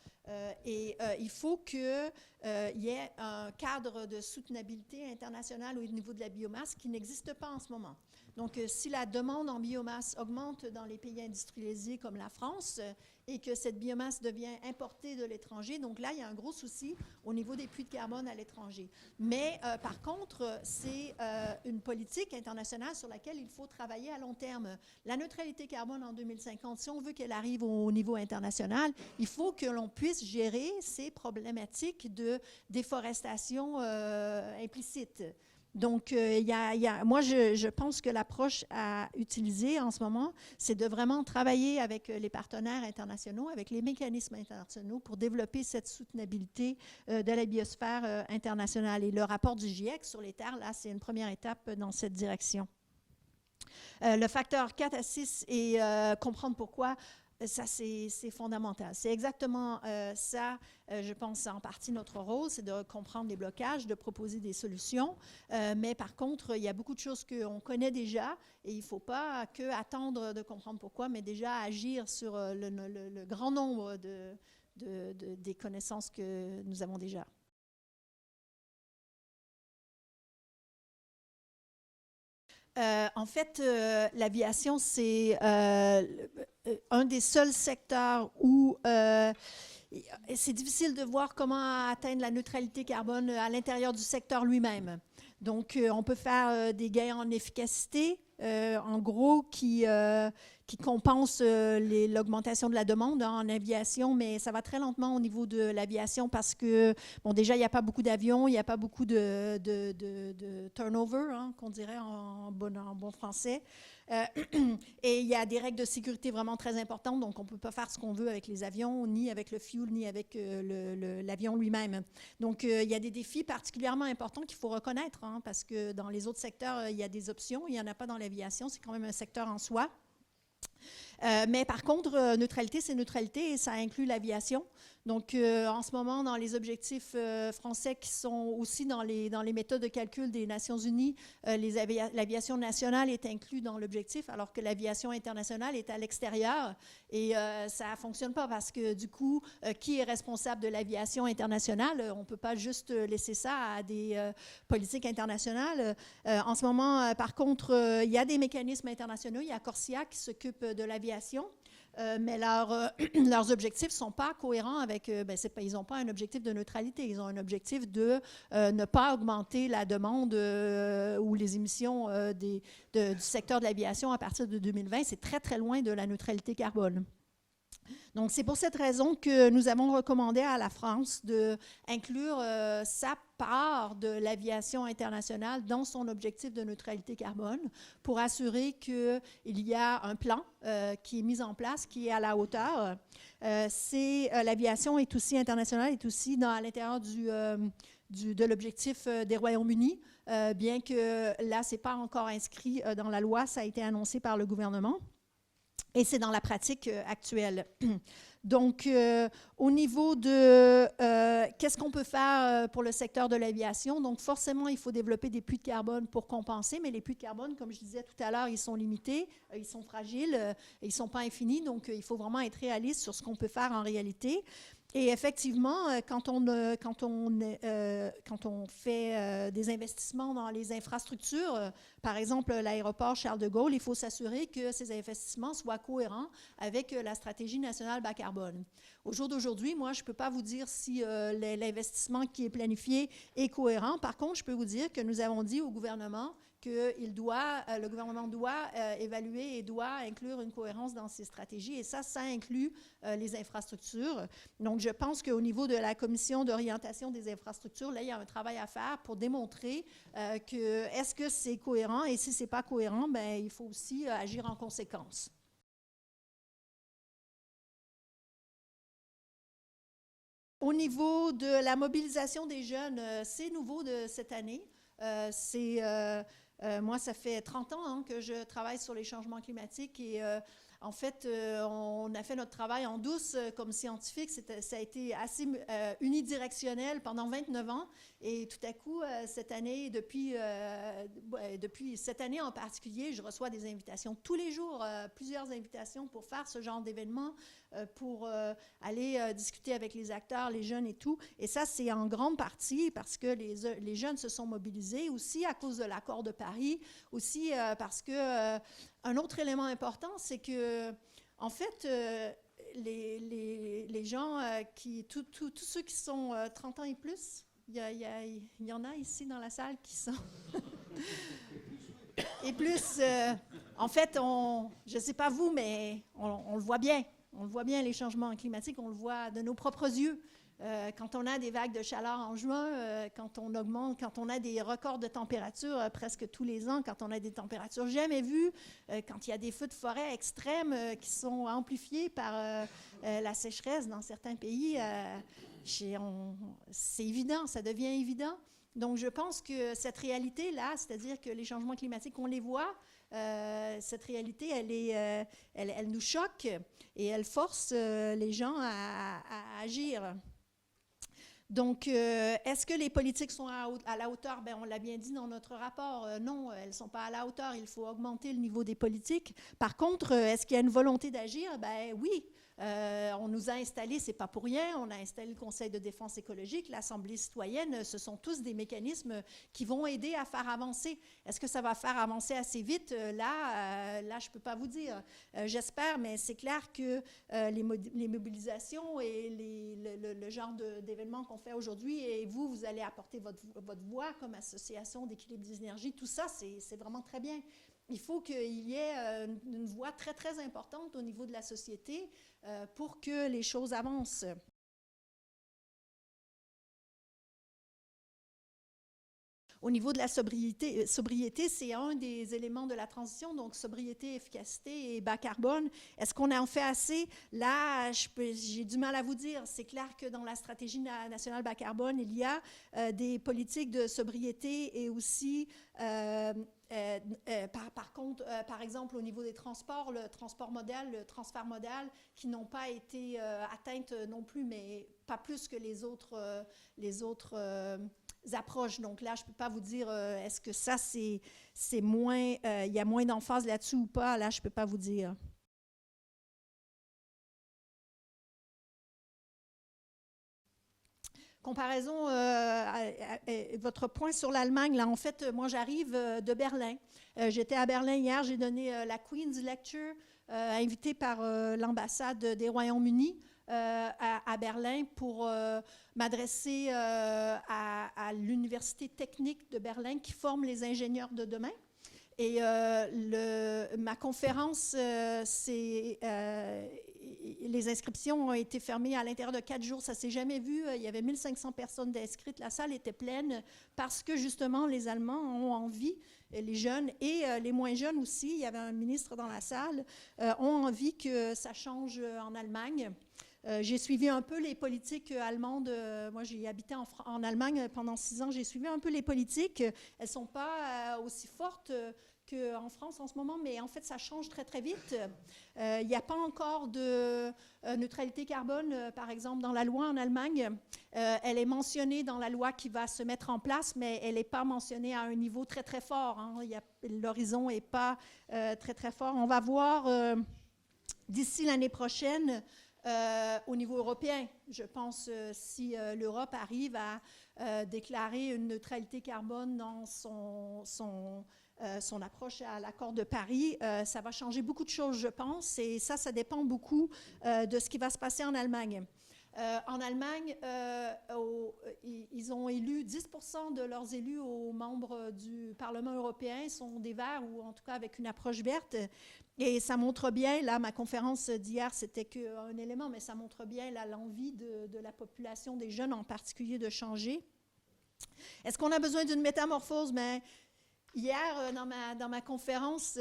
et il faut qu'il y ait un cadre de soutenabilité internationale au niveau de la biomasse qui n'existe pas en ce moment. Donc, si la demande en biomasse augmente dans les pays industrialisés comme la France et que cette biomasse devient importée de l'étranger, donc là, il y a un gros souci au niveau des puits de carbone à l'étranger. Mais par contre, c'est une politique internationale sur laquelle il faut travailler à long terme. La neutralité carbone en 2050, si on veut qu'elle arrive au niveau international, il faut que l'on puisse gérer ces problématiques de déforestation implicite. Donc, moi, je pense que l'approche à utiliser en ce moment, c'est de vraiment travailler avec les partenaires internationaux, avec les mécanismes internationaux pour développer cette soutenabilité de la biosphère internationale. Et le rapport du GIEC sur les terres, là, c'est une première étape dans cette direction. Le facteur 4 à 6 et comprendre pourquoi. Ça, c'est fondamental. C'est exactement ça, je pense, en partie notre rôle, c'est de comprendre les blocages, de proposer des solutions. Mais par contre, il y a beaucoup de choses qu'on connaît déjà et il ne faut pas que attendre de comprendre pourquoi, mais déjà agir sur le grand nombre des connaissances que nous avons déjà. En fait, l'aviation, c'est un des seuls secteurs où c'est difficile de voir comment atteindre la neutralité carbone à l'intérieur du secteur lui-même. Donc, on peut faire des gains en efficacité, en gros, qui compense l'augmentation de la demande en aviation, mais ça va très lentement au niveau de l'aviation parce que, bon, déjà, il n'y a pas beaucoup d'avions, il n'y a pas beaucoup de turnover, hein, qu'on dirait en bon français. Et il y a des règles de sécurité vraiment très importantes, donc on ne peut pas faire ce qu'on veut avec les avions, ni avec le fuel, ni avec l'avion lui-même. Donc, il y a des défis particulièrement importants qu'il faut reconnaître, hein, parce que dans les autres secteurs, il y a des options, il n'y en a pas dans l'aviation, c'est quand même un secteur en soi. Mais par contre, neutralité, c'est neutralité et ça inclut l'aviation. Donc, en ce moment, dans les objectifs français qui sont aussi dans les méthodes de calcul des Nations Unies, l'aviation nationale est inclue dans l'objectif, alors que l'aviation internationale est à l'extérieur. Et ça ne fonctionne pas parce que, du coup, qui est responsable de l'aviation internationale? On ne peut pas juste laisser ça à des politiques internationales. En ce moment, par contre, il y a des mécanismes internationaux. Il y a Corsia qui s'occupe de l'aviation. Mais leurs objectifs ne sont pas cohérents avec... ils n'ont pas un objectif de neutralité, ils ont un objectif de ne pas augmenter la demande ou les émissions du secteur de l'aviation à partir de 2020. C'est très, très loin de la neutralité carbone. Donc, c'est pour cette raison que nous avons recommandé à la France d'inclure sa part de l'aviation internationale dans son objectif de neutralité carbone pour assurer qu'il y a un plan qui est mis en place, qui est à la hauteur. L'aviation est aussi internationale, est aussi à l'intérieur de l'objectif des Royaumes-Unis, bien que là, ce n'est pas encore inscrit dans la loi, ça a été annoncé par le gouvernement. Et c'est dans la pratique actuelle. Donc, au niveau de qu'est-ce qu'on peut faire pour le secteur de l'aviation? Donc, forcément, il faut développer des puits de carbone pour compenser, mais les puits de carbone, comme je disais tout à l'heure, ils sont limités, ils sont fragiles, ils ne sont pas infinis, donc il faut vraiment être réaliste sur ce qu'on peut faire en réalité. Et effectivement, quand on fait des investissements dans les infrastructures, par exemple l'aéroport Charles de Gaulle, il faut s'assurer que ces investissements soient cohérents avec la stratégie nationale bas carbone. Au jour d'aujourd'hui, moi, je ne peux pas vous dire si l'investissement qui est planifié est cohérent. Par contre, je peux vous dire que nous avons dit au gouvernement que le gouvernement doit évaluer et doit inclure une cohérence dans ses stratégies. Et ça inclut les infrastructures. Donc, je pense qu'au niveau de la commission d'orientation des infrastructures, là, il y a un travail à faire pour démontrer est-ce que c'est cohérent et si ce n'est pas cohérent, bien, il faut aussi agir en conséquence. Au niveau de la mobilisation des jeunes, c'est nouveau de cette année. Moi, ça fait 30 ans hein, que je travaille sur les changements climatiques et en fait, on a fait notre travail en douce comme scientifique. Ça a été assez unidirectionnel pendant 29 ans. Et tout à coup, cette année, depuis cette année en particulier, je reçois des invitations tous les jours, plusieurs invitations pour faire ce genre d'événement, pour aller discuter avec les acteurs, les jeunes et tout. Et ça, c'est en grande partie parce que les jeunes se sont mobilisés aussi à cause de l'accord de Paris. Paris, aussi parce que un autre élément important, c'est que, en fait, les gens, tous ceux qui sont 30 ans et plus, il y en a ici dans la salle qui sont... et plus, en fait, je ne sais pas vous, mais on le voit bien. On le voit bien, les changements climatiques, on le voit de nos propres yeux. Quand on a des vagues de chaleur en juin, quand on a des records de température presque tous les ans, quand on a des températures jamais vues, quand il y a des feux de forêt extrêmes qui sont amplifiés par la sécheresse dans certains pays, c'est évident, ça devient évident. Donc, je pense que cette réalité-là, c'est-à-dire que les changements climatiques, on les voit, cette réalité, elle nous choque et elle force les gens à agir. Donc, est-ce que les politiques sont à la hauteur? Bien, on l'a bien dit dans notre rapport. Non, elles ne sont pas à la hauteur. Il faut augmenter le niveau des politiques. Par contre, est-ce qu'il y a une volonté d'agir? Bien, oui. On nous a installés, c'est pas pour rien, on a installé le Conseil de défense écologique, l'Assemblée citoyenne, ce sont tous des mécanismes qui vont aider à faire avancer. Est-ce que ça va faire avancer assez vite? Là, je ne peux pas vous dire. J'espère, mais c'est clair que les mobilisations et le genre d'événements qu'on fait aujourd'hui, et vous allez apporter votre voix comme association d'équilibre des énergies, tout ça, c'est vraiment très bien. Il faut qu'il y ait une voix très, très importante au niveau de la société pour que les choses avancent. Au niveau de la sobriété, c'est un des éléments de la transition, donc sobriété, efficacité et bas carbone. Est-ce qu'on en fait assez? Là, j'ai du mal à vous dire. C'est clair que dans la stratégie nationale bas carbone, il y a des politiques de sobriété et aussi... par contre, par exemple, au niveau des transports, le transport modal, le transfert modal, qui n'ont pas été atteintes non plus, mais pas plus que les autres approches. Donc là, je ne peux pas vous dire, est-ce que ça, c'est moins, il y a moins d'emphase là-dessus ou pas. Là, je ne peux pas vous dire. Comparaison, votre point sur l'Allemagne, là, en fait, moi, j'arrive de Berlin. J'étais à Berlin hier, j'ai donné la Queen's Lecture, invitée par l'ambassade des Royaumes-Unis à Berlin pour m'adresser à l'Université technique de Berlin qui forme les ingénieurs de demain. Et ma conférence, les inscriptions ont été fermées à l'intérieur de 4 jours. Ça ne s'est jamais vu. Il y avait 1500 personnes d'inscrites. La salle était pleine parce que, justement, les Allemands ont envie, les jeunes et les moins jeunes aussi, il y avait un ministre dans la salle, ont envie que ça change en Allemagne. J'ai suivi un peu les politiques allemandes. Moi, j'ai habité en Allemagne pendant 6 ans. J'ai suivi un peu les politiques. Elles ne sont pas aussi fortes qu'en France en ce moment, mais en fait, ça change très, très vite. Il n'y a pas encore de neutralité carbone, par exemple, dans la loi en Allemagne. Elle est mentionnée dans la loi qui va se mettre en place, mais elle n'est pas mentionnée à un niveau très, très fort. Hein. L'horizon n'est pas très, très fort. On va voir d'ici l'année prochaine au niveau européen. Je pense si l'Europe arrive à déclarer une neutralité carbone dans son approche à l'accord de Paris, ça va changer beaucoup de choses, je pense, et ça dépend beaucoup de ce qui va se passer en Allemagne. En Allemagne, ils ont élu 10% de leurs élus aux membres du Parlement européen sont des Verts, ou en tout cas avec une approche verte. Et ça montre bien, là, ma conférence d'hier, c'était qu'un élément, mais ça montre bien l'envie de la population, des jeunes en particulier, de changer. Est-ce qu'on a besoin d'une métamorphose? Mais hier, dans ma conférence,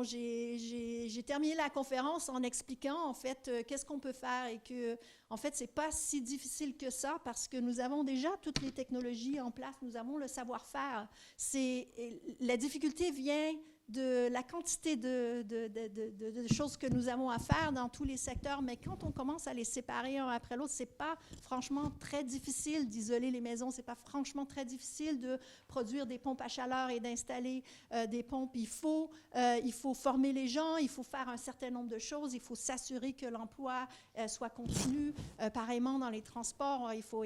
j'ai terminé la conférence en expliquant, en fait, qu'est-ce qu'on peut faire et que, en fait, c'est pas si difficile que ça parce que nous avons déjà toutes les technologies en place, nous avons le savoir-faire. La difficulté vient de la quantité de choses que nous avons à faire dans tous les secteurs, mais quand on commence à les séparer un après l'autre, c'est pas franchement très difficile d'isoler les maisons, c'est pas franchement très difficile de produire des pompes à chaleur et d'installer des pompes. Il faut former les gens, il faut faire un certain nombre de choses, il faut s'assurer que l'emploi soit continu. Pareillement, dans les transports, il faut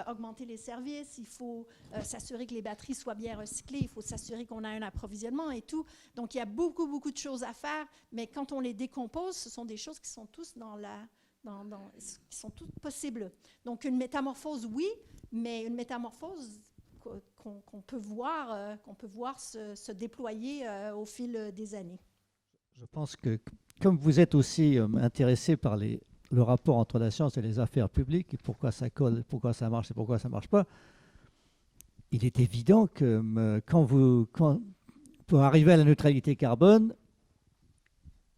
augmenter les services, il faut s'assurer que les batteries soient bien recyclées, il faut s'assurer qu'on a un approvisionnement et tout. Donc, il y a beaucoup, beaucoup de choses à faire, mais quand on les décompose, ce sont des choses qui sont tous qui sont toutes possibles. Donc, une métamorphose, oui, mais une métamorphose qu'on peut voir se déployer au fil des années. Je pense que, comme vous êtes aussi intéressé par le rapport entre la science et les affaires publiques, et pourquoi ça colle, pourquoi ça marche et pourquoi ça ne marche pas, il est évident que pour arriver à la neutralité carbone,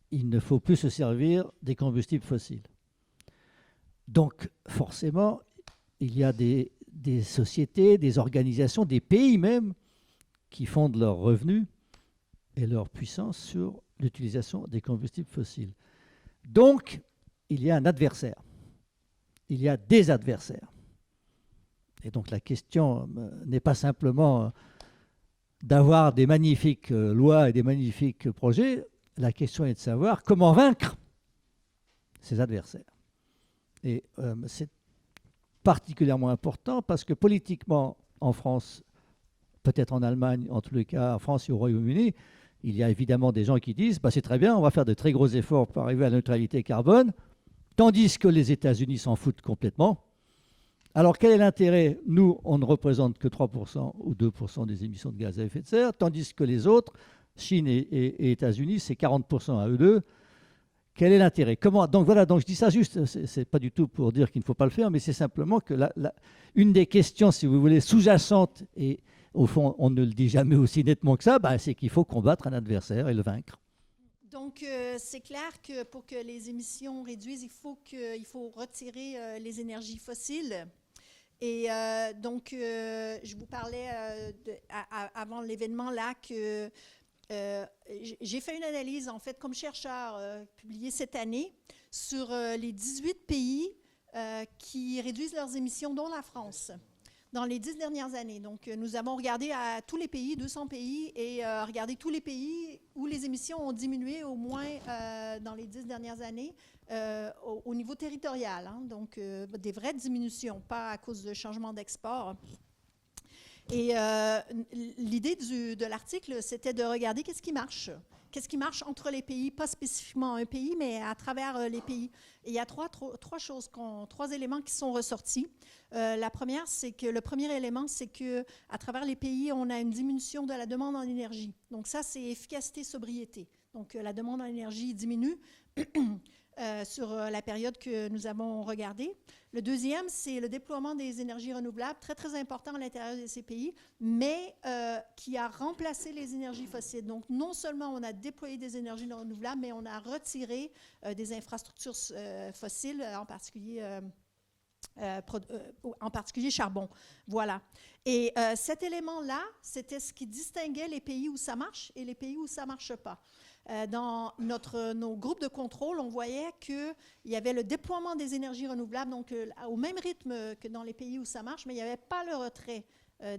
il ne faut plus se servir des combustibles fossiles. Donc, forcément, il y a des sociétés, des organisations, des pays même, qui fondent leurs revenus et leur puissance sur l'utilisation des combustibles fossiles. Donc, il y a un adversaire. Il y a des adversaires. Et donc la question n'est pas simplement d'avoir des magnifiques lois et des magnifiques projets. La question est de savoir comment vaincre ces adversaires. Et c'est particulièrement important parce que politiquement, en France, peut-être en Allemagne, en tous les cas en France et au Royaume-Uni, il y a évidemment des gens qui disent c'est très bien, on va faire de très gros efforts pour arriver à la neutralité carbone, tandis que les États-Unis s'en foutent complètement. Alors quel est l'intérêt? Nous, on ne représente que 3% ou 2% des émissions de gaz à effet de serre, tandis que les autres, Chine et États-Unis, c'est 40% à eux deux. Quel est l'intérêt? Donc voilà, donc je dis ça juste, c'est pas du tout pour dire qu'il ne faut pas le faire, mais c'est simplement que une des questions, si vous voulez, sous-jacentes, et au fond, on ne le dit jamais aussi nettement que ça, c'est qu'il faut combattre un adversaire et le vaincre. Donc, c'est clair que pour que les émissions réduisent, il faut retirer les énergies fossiles. Et donc, je vous parlais avant l'événement là que j'ai fait une analyse, en fait, comme chercheur, publiée cette année, sur les 18 pays qui réduisent leurs émissions, dont la France, dans les 10 dernières années. Donc, nous avons regardé à tous les pays, 200 pays, et regardé tous les pays où les émissions ont diminué au moins dans les 10 dernières années au niveau territorial. Donc, des vraies diminutions, pas à cause de changements d'export. Et l'idée de l'article, c'était de regarder qu'est-ce qui marche. Qu'est-ce qui marche entre les pays, pas spécifiquement un pays, mais à travers les pays. Et il y a trois éléments qui sont ressortis. Le premier élément, c'est qu'à travers les pays, on a une diminution de la demande en énergie. Donc ça, c'est efficacité, sobriété. Donc la demande en énergie diminue sur la période que nous avons regardée. Le deuxième, c'est le déploiement des énergies renouvelables, très, très important à l'intérieur de ces pays, mais qui a remplacé les énergies fossiles. Donc, non seulement on a déployé des énergies renouvelables, mais on a retiré des infrastructures fossiles, en particulier charbon. Voilà. Et cet élément-là, c'était ce qui distinguait les pays où ça marche et les pays où ça ne marche pas. Dans nos groupes de contrôle, on voyait qu'il y avait le déploiement des énergies renouvelables, donc au même rythme que dans les pays où ça marche, mais il n'y avait pas le retrait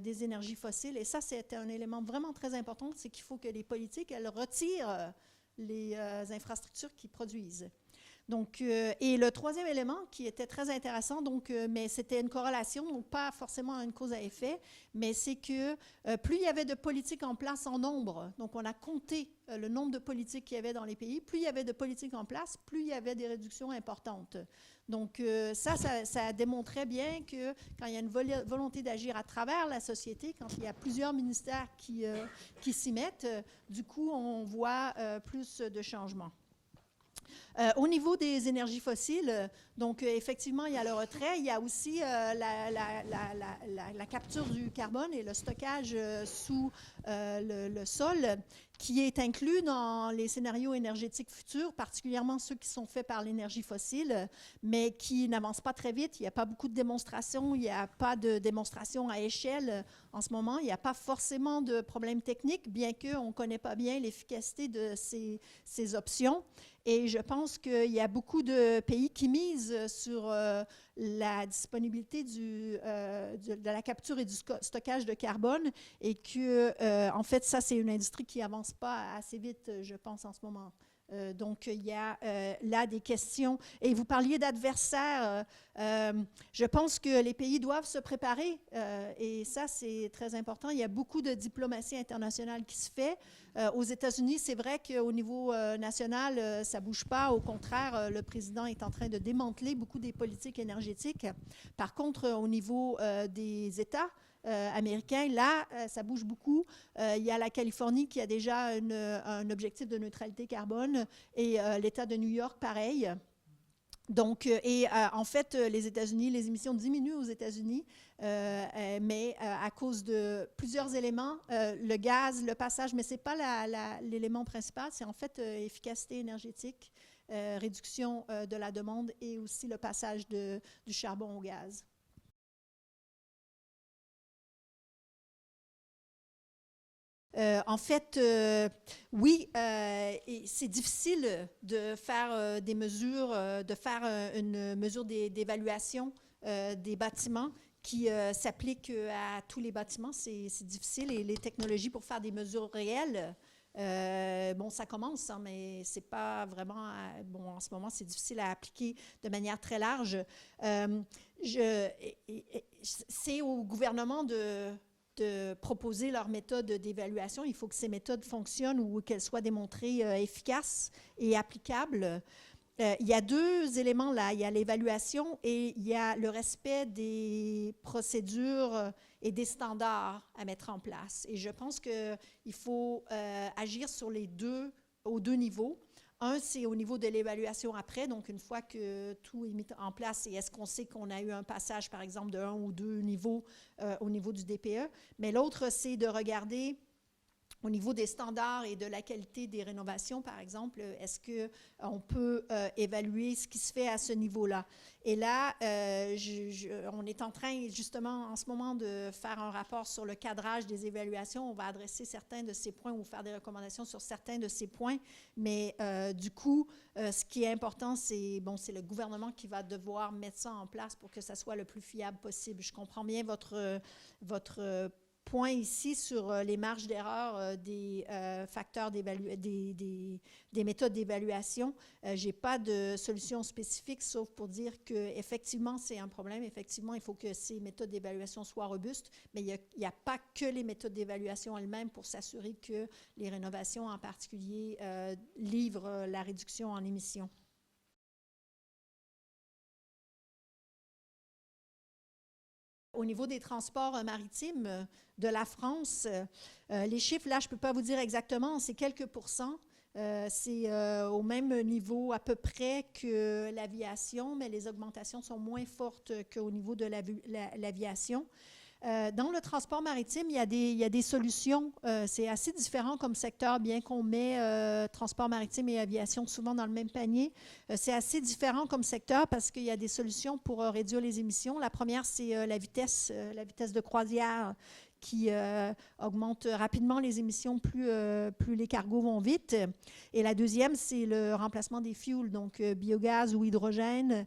des énergies fossiles. Et ça, c'était un élément vraiment très important, c'est qu'il faut que les politiques, elles retirent les infrastructures qui produisent. Donc, et le troisième élément qui était très intéressant, mais c'était une corrélation, donc pas forcément une cause à effet, mais c'est que plus il y avait de politiques en place en nombre, donc on a compté le nombre de politiques qu'il y avait dans les pays, plus il y avait de politiques en place, plus il y avait des réductions importantes. Donc ça démontrait bien que quand il y a une volonté d'agir à travers la société, quand il y a plusieurs ministères qui s'y mettent, du coup on voit plus de changements. Au niveau des énergies fossiles, donc effectivement, il y a le retrait, il y a aussi la capture du carbone et le stockage sous le sol. qui est inclus dans les scénarios énergétiques futurs, particulièrement ceux qui sont faits par l'énergie fossile, mais qui n'avancent pas très vite. Il n'y a pas beaucoup de démonstrations, il n'y a pas de démonstrations à échelle en ce moment. Il n'y a pas forcément de problèmes techniques, bien qu'on ne connaît pas bien l'efficacité de ces options. Et je pense qu'il y a beaucoup de pays qui misent sur la disponibilité de la capture et du stockage de carbone et que, en fait, ça, c'est une industrie qui n'avance pas assez vite, je pense, en ce moment. Donc, il y a là des questions. Et vous parliez d'adversaires. Je pense que les pays doivent se préparer et ça, c'est très important. Il y a beaucoup de diplomatie internationale qui se fait. Aux États-Unis, c'est vrai qu'au niveau national, ça ne bouge pas. Au contraire, le président est en train de démanteler beaucoup des politiques énergétiques. Par contre, au niveau des États, américain. Là, ça bouge beaucoup. Il y a la Californie qui a déjà un objectif de neutralité carbone et l'État de New York, pareil. Donc, en fait, les États-Unis, les émissions diminuent aux États-Unis, mais à cause de plusieurs éléments, le gaz, le passage, mais ce n'est pas l'élément principal, c'est en fait efficacité énergétique, réduction de la demande et aussi le passage du charbon au gaz. En fait, oui, c'est difficile de faire des mesures, de faire une mesure d'évaluation des bâtiments qui s'applique à tous les bâtiments. C'est difficile et les technologies pour faire des mesures réelles, bon, ça commence, hein, mais c'est pas vraiment, bon, en ce moment, c'est difficile à appliquer de manière très large. C'est au gouvernement de proposer leur méthode d'évaluation. Il faut que ces méthodes fonctionnent ou qu'elles soient démontrées efficaces et applicables. Il y a deux éléments là. Il y a l'évaluation et il y a le respect des procédures et des standards à mettre en place. Et je pense qu'il faut agir sur aux deux niveaux. Un, c'est au niveau de l'évaluation après, donc une fois que tout est mis en place, et est-ce qu'on sait qu'on a eu un passage, par exemple, de 1 ou 2 niveaux au niveau du DPE. Mais l'autre, c'est de regarder au niveau des standards et de la qualité des rénovations, par exemple, est-ce qu'on peut évaluer ce qui se fait à ce niveau-là? Et là, on est en train, justement, en ce moment, de faire un rapport sur le cadrage des évaluations. On va adresser certains de ces points ou faire des recommandations sur certains de ces points. Mais du coup, ce qui est important, c'est le gouvernement qui va devoir mettre ça en place pour que ça soit le plus fiable possible. Je comprends bien votre point ici sur les marges d'erreur des facteurs des méthodes d'évaluation. Je n'ai pas de solution spécifique, sauf pour dire qu'effectivement, c'est un problème. Effectivement, il faut que ces méthodes d'évaluation soient robustes, mais il n'y a pas que les méthodes d'évaluation elles-mêmes pour s'assurer que les rénovations, en particulier, livrent la réduction en émissions. Au niveau des transports maritimes de la France, les chiffres, là, je ne peux pas vous dire exactement, c'est quelques pourcents. C'est au même niveau à peu près que l'aviation, mais les augmentations sont moins fortes qu'au niveau de l'aviation. Dans le transport maritime, il y a des solutions. C'est assez différent comme secteur, bien qu'on met transport maritime et aviation souvent dans le même panier. C'est assez différent comme secteur parce qu'il y a des solutions pour réduire les émissions. La première, c'est la vitesse de croisière qui augmente rapidement les émissions plus les cargos vont vite. Et la deuxième, c'est le remplacement des fuels, donc biogaz ou hydrogène,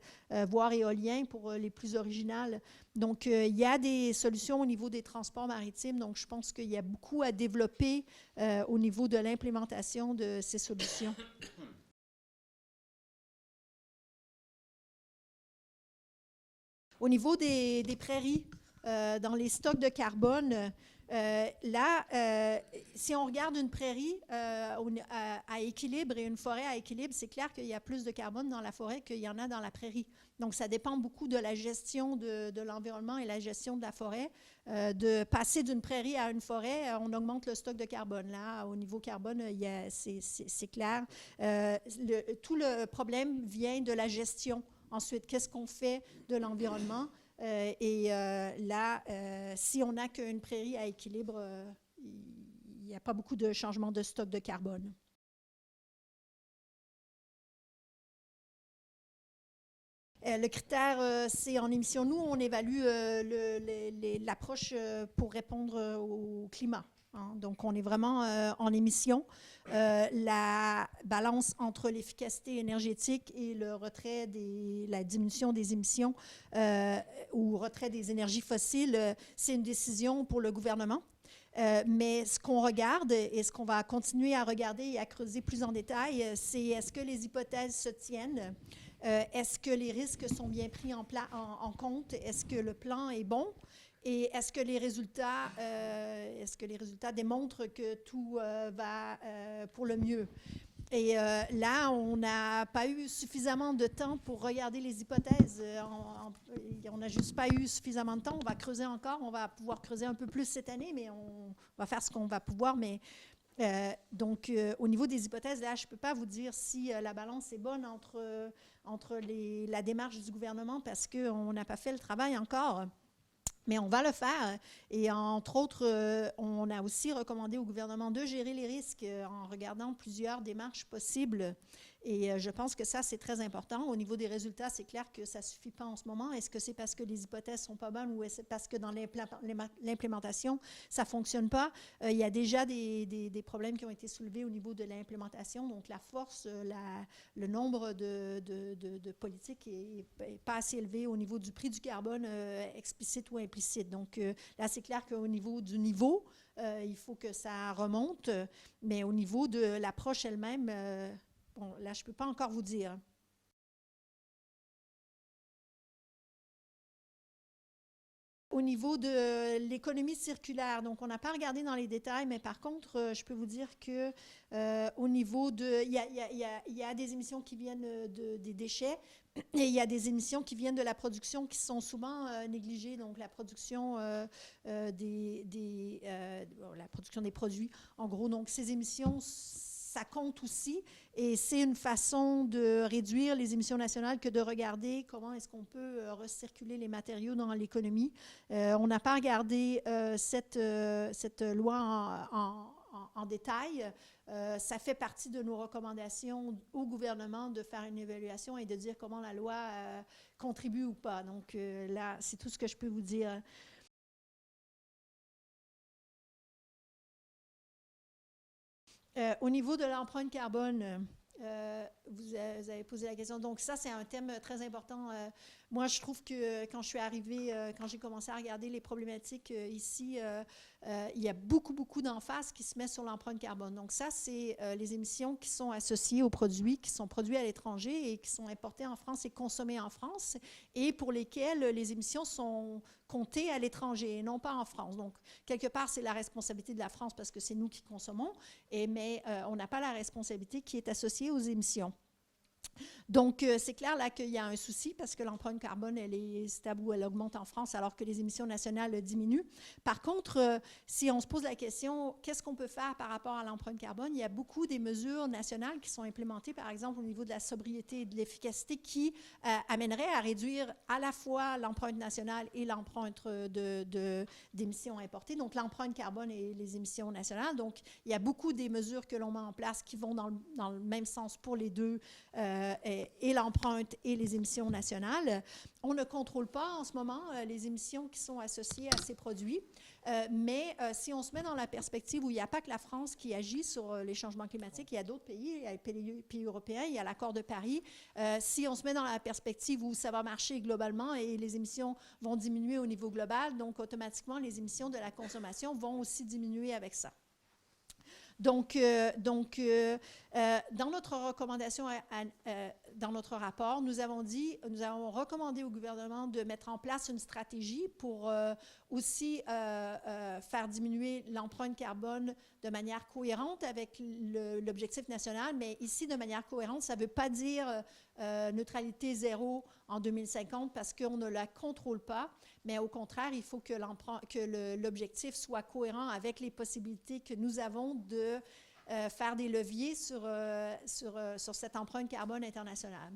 voire éolien pour les plus originales. Donc, il y a des solutions au niveau des transports maritimes. Donc, je pense qu'il y a beaucoup à développer au niveau de l'implémentation de ces solutions. Au niveau des prairies, dans les stocks de carbone, si on regarde une prairie à équilibre et une forêt à équilibre, c'est clair qu'il y a plus de carbone dans la forêt qu'il y en a dans la prairie. Donc, ça dépend beaucoup de la gestion de l'environnement et la gestion de la forêt. De passer d'une prairie à une forêt, on augmente le stock de carbone. Là, au niveau carbone, c'est clair. Tout le problème vient de la gestion. Ensuite, qu'est-ce qu'on fait de l'environnement? Si on n'a qu'une prairie à équilibre, il n'y a pas beaucoup de changements de stock de carbone. Le critère, c'est en émissions. Nous, on évalue l'approche pour répondre au climat. Hein. Donc, on est vraiment en émissions. La balance entre l'efficacité énergétique et le retrait la diminution des émissions ou retrait des énergies fossiles, c'est une décision pour le gouvernement. Mais ce qu'on regarde et ce qu'on va continuer à regarder et à creuser plus en détail, c'est est-ce que les hypothèses se tiennent? Est-ce que les risques sont bien pris en compte? Est-ce que le plan est bon? Et est-ce que les résultats démontrent que tout va pour le mieux? Et là, on n'a pas eu suffisamment de temps pour regarder les hypothèses. On n'a juste pas eu suffisamment de temps. On va creuser encore. On va pouvoir creuser un peu plus cette année, mais on va faire ce qu'on va pouvoir. Mais donc, au niveau des hypothèses, là, je ne peux pas vous dire si la balance est bonne entre la démarche du gouvernement parce qu'on n'a pas fait le travail encore. Mais on va le faire. Et entre autres, on a aussi recommandé au gouvernement de gérer les risques en regardant plusieurs démarches possibles. Et je pense que ça, c'est très important. Au niveau des résultats, c'est clair que ça ne suffit pas en ce moment. Est-ce que c'est parce que les hypothèses ne sont pas bonnes ou est-ce parce que dans l'implémentation, ça ne fonctionne pas? Il y a déjà des problèmes qui ont été soulevés au niveau de l'implémentation. Donc, la force, le nombre de politiques n'est pas assez élevé au niveau du prix du carbone explicite ou implicite. Donc, là, c'est clair qu'au niveau du niveau, il faut que ça remonte. Mais au niveau de l'approche elle-même, bon, là, je ne peux pas encore vous dire. Au niveau de l'économie circulaire, donc on n'a pas regardé dans les détails, mais par contre, je peux vous dire que au niveau de... Il y a des émissions qui viennent des déchets et il y a des émissions qui viennent de la production qui sont souvent négligées, donc la production, la production des produits, en gros. Donc ces émissions, ça compte aussi et c'est une façon de réduire les émissions nationales que de regarder comment est-ce qu'on peut recirculer les matériaux dans l'économie. On n'a pas regardé cette loi en détail. Ça fait partie de nos recommandations au gouvernement de faire une évaluation et de dire comment la loi contribue ou pas. Donc là, c'est tout ce que je peux vous dire. Au niveau de l'empreinte carbone, vous avez posé la question. Donc ça, c'est un thème très important. Moi, je trouve que quand je suis arrivée, quand j'ai commencé à regarder les problématiques ici, il y a beaucoup d'emphase qui se met sur l'empreinte carbone. Donc ça, c'est les émissions qui sont associées aux produits qui sont produits à l'étranger et qui sont importés en France et consommés en France et pour lesquels les émissions sont comptées à l'étranger et non pas en France. Donc, quelque part, c'est la responsabilité de la France parce que c'est nous qui consommons, mais on n'a pas la responsabilité qui est associée aux émissions. Donc, c'est clair là qu'il y a un souci parce que l'empreinte carbone, elle est stable ou elle augmente en France alors que les émissions nationales diminuent. Par contre, si on se pose la question, qu'est-ce qu'on peut faire par rapport à l'empreinte carbone? Il y a beaucoup des mesures nationales qui sont implémentées, par exemple, au niveau de la sobriété et de l'efficacité qui amèneraient à réduire à la fois l'empreinte nationale et l'empreinte d'émissions importées, donc l'empreinte carbone et les émissions nationales. Donc, il y a beaucoup des mesures que l'on met en place qui vont dans le même sens pour les deux, et l'empreinte et les émissions nationales. On ne contrôle pas en ce moment les émissions qui sont associées à ces produits, mais si on se met dans la perspective où il n'y a pas que la France qui agit sur les changements climatiques, il y a d'autres pays, il y a les pays européens, il y a l'accord de Paris. Si on se met dans la perspective où ça va marcher globalement et les émissions vont diminuer au niveau global, donc automatiquement les émissions de la consommation vont aussi diminuer avec ça. Donc, dans notre recommandation, dans notre rapport, nous avons recommandé au gouvernement de mettre en place une stratégie pour aussi faire diminuer l'empreinte carbone de manière cohérente avec l'objectif national. Mais ici, de manière cohérente, ça ne veut pas dire neutralité zéro en 2050 parce qu'on ne la contrôle pas. Mais au contraire, il faut que l'objectif soit cohérent avec les possibilités que nous avons de faire des leviers sur cette empreinte carbone internationale.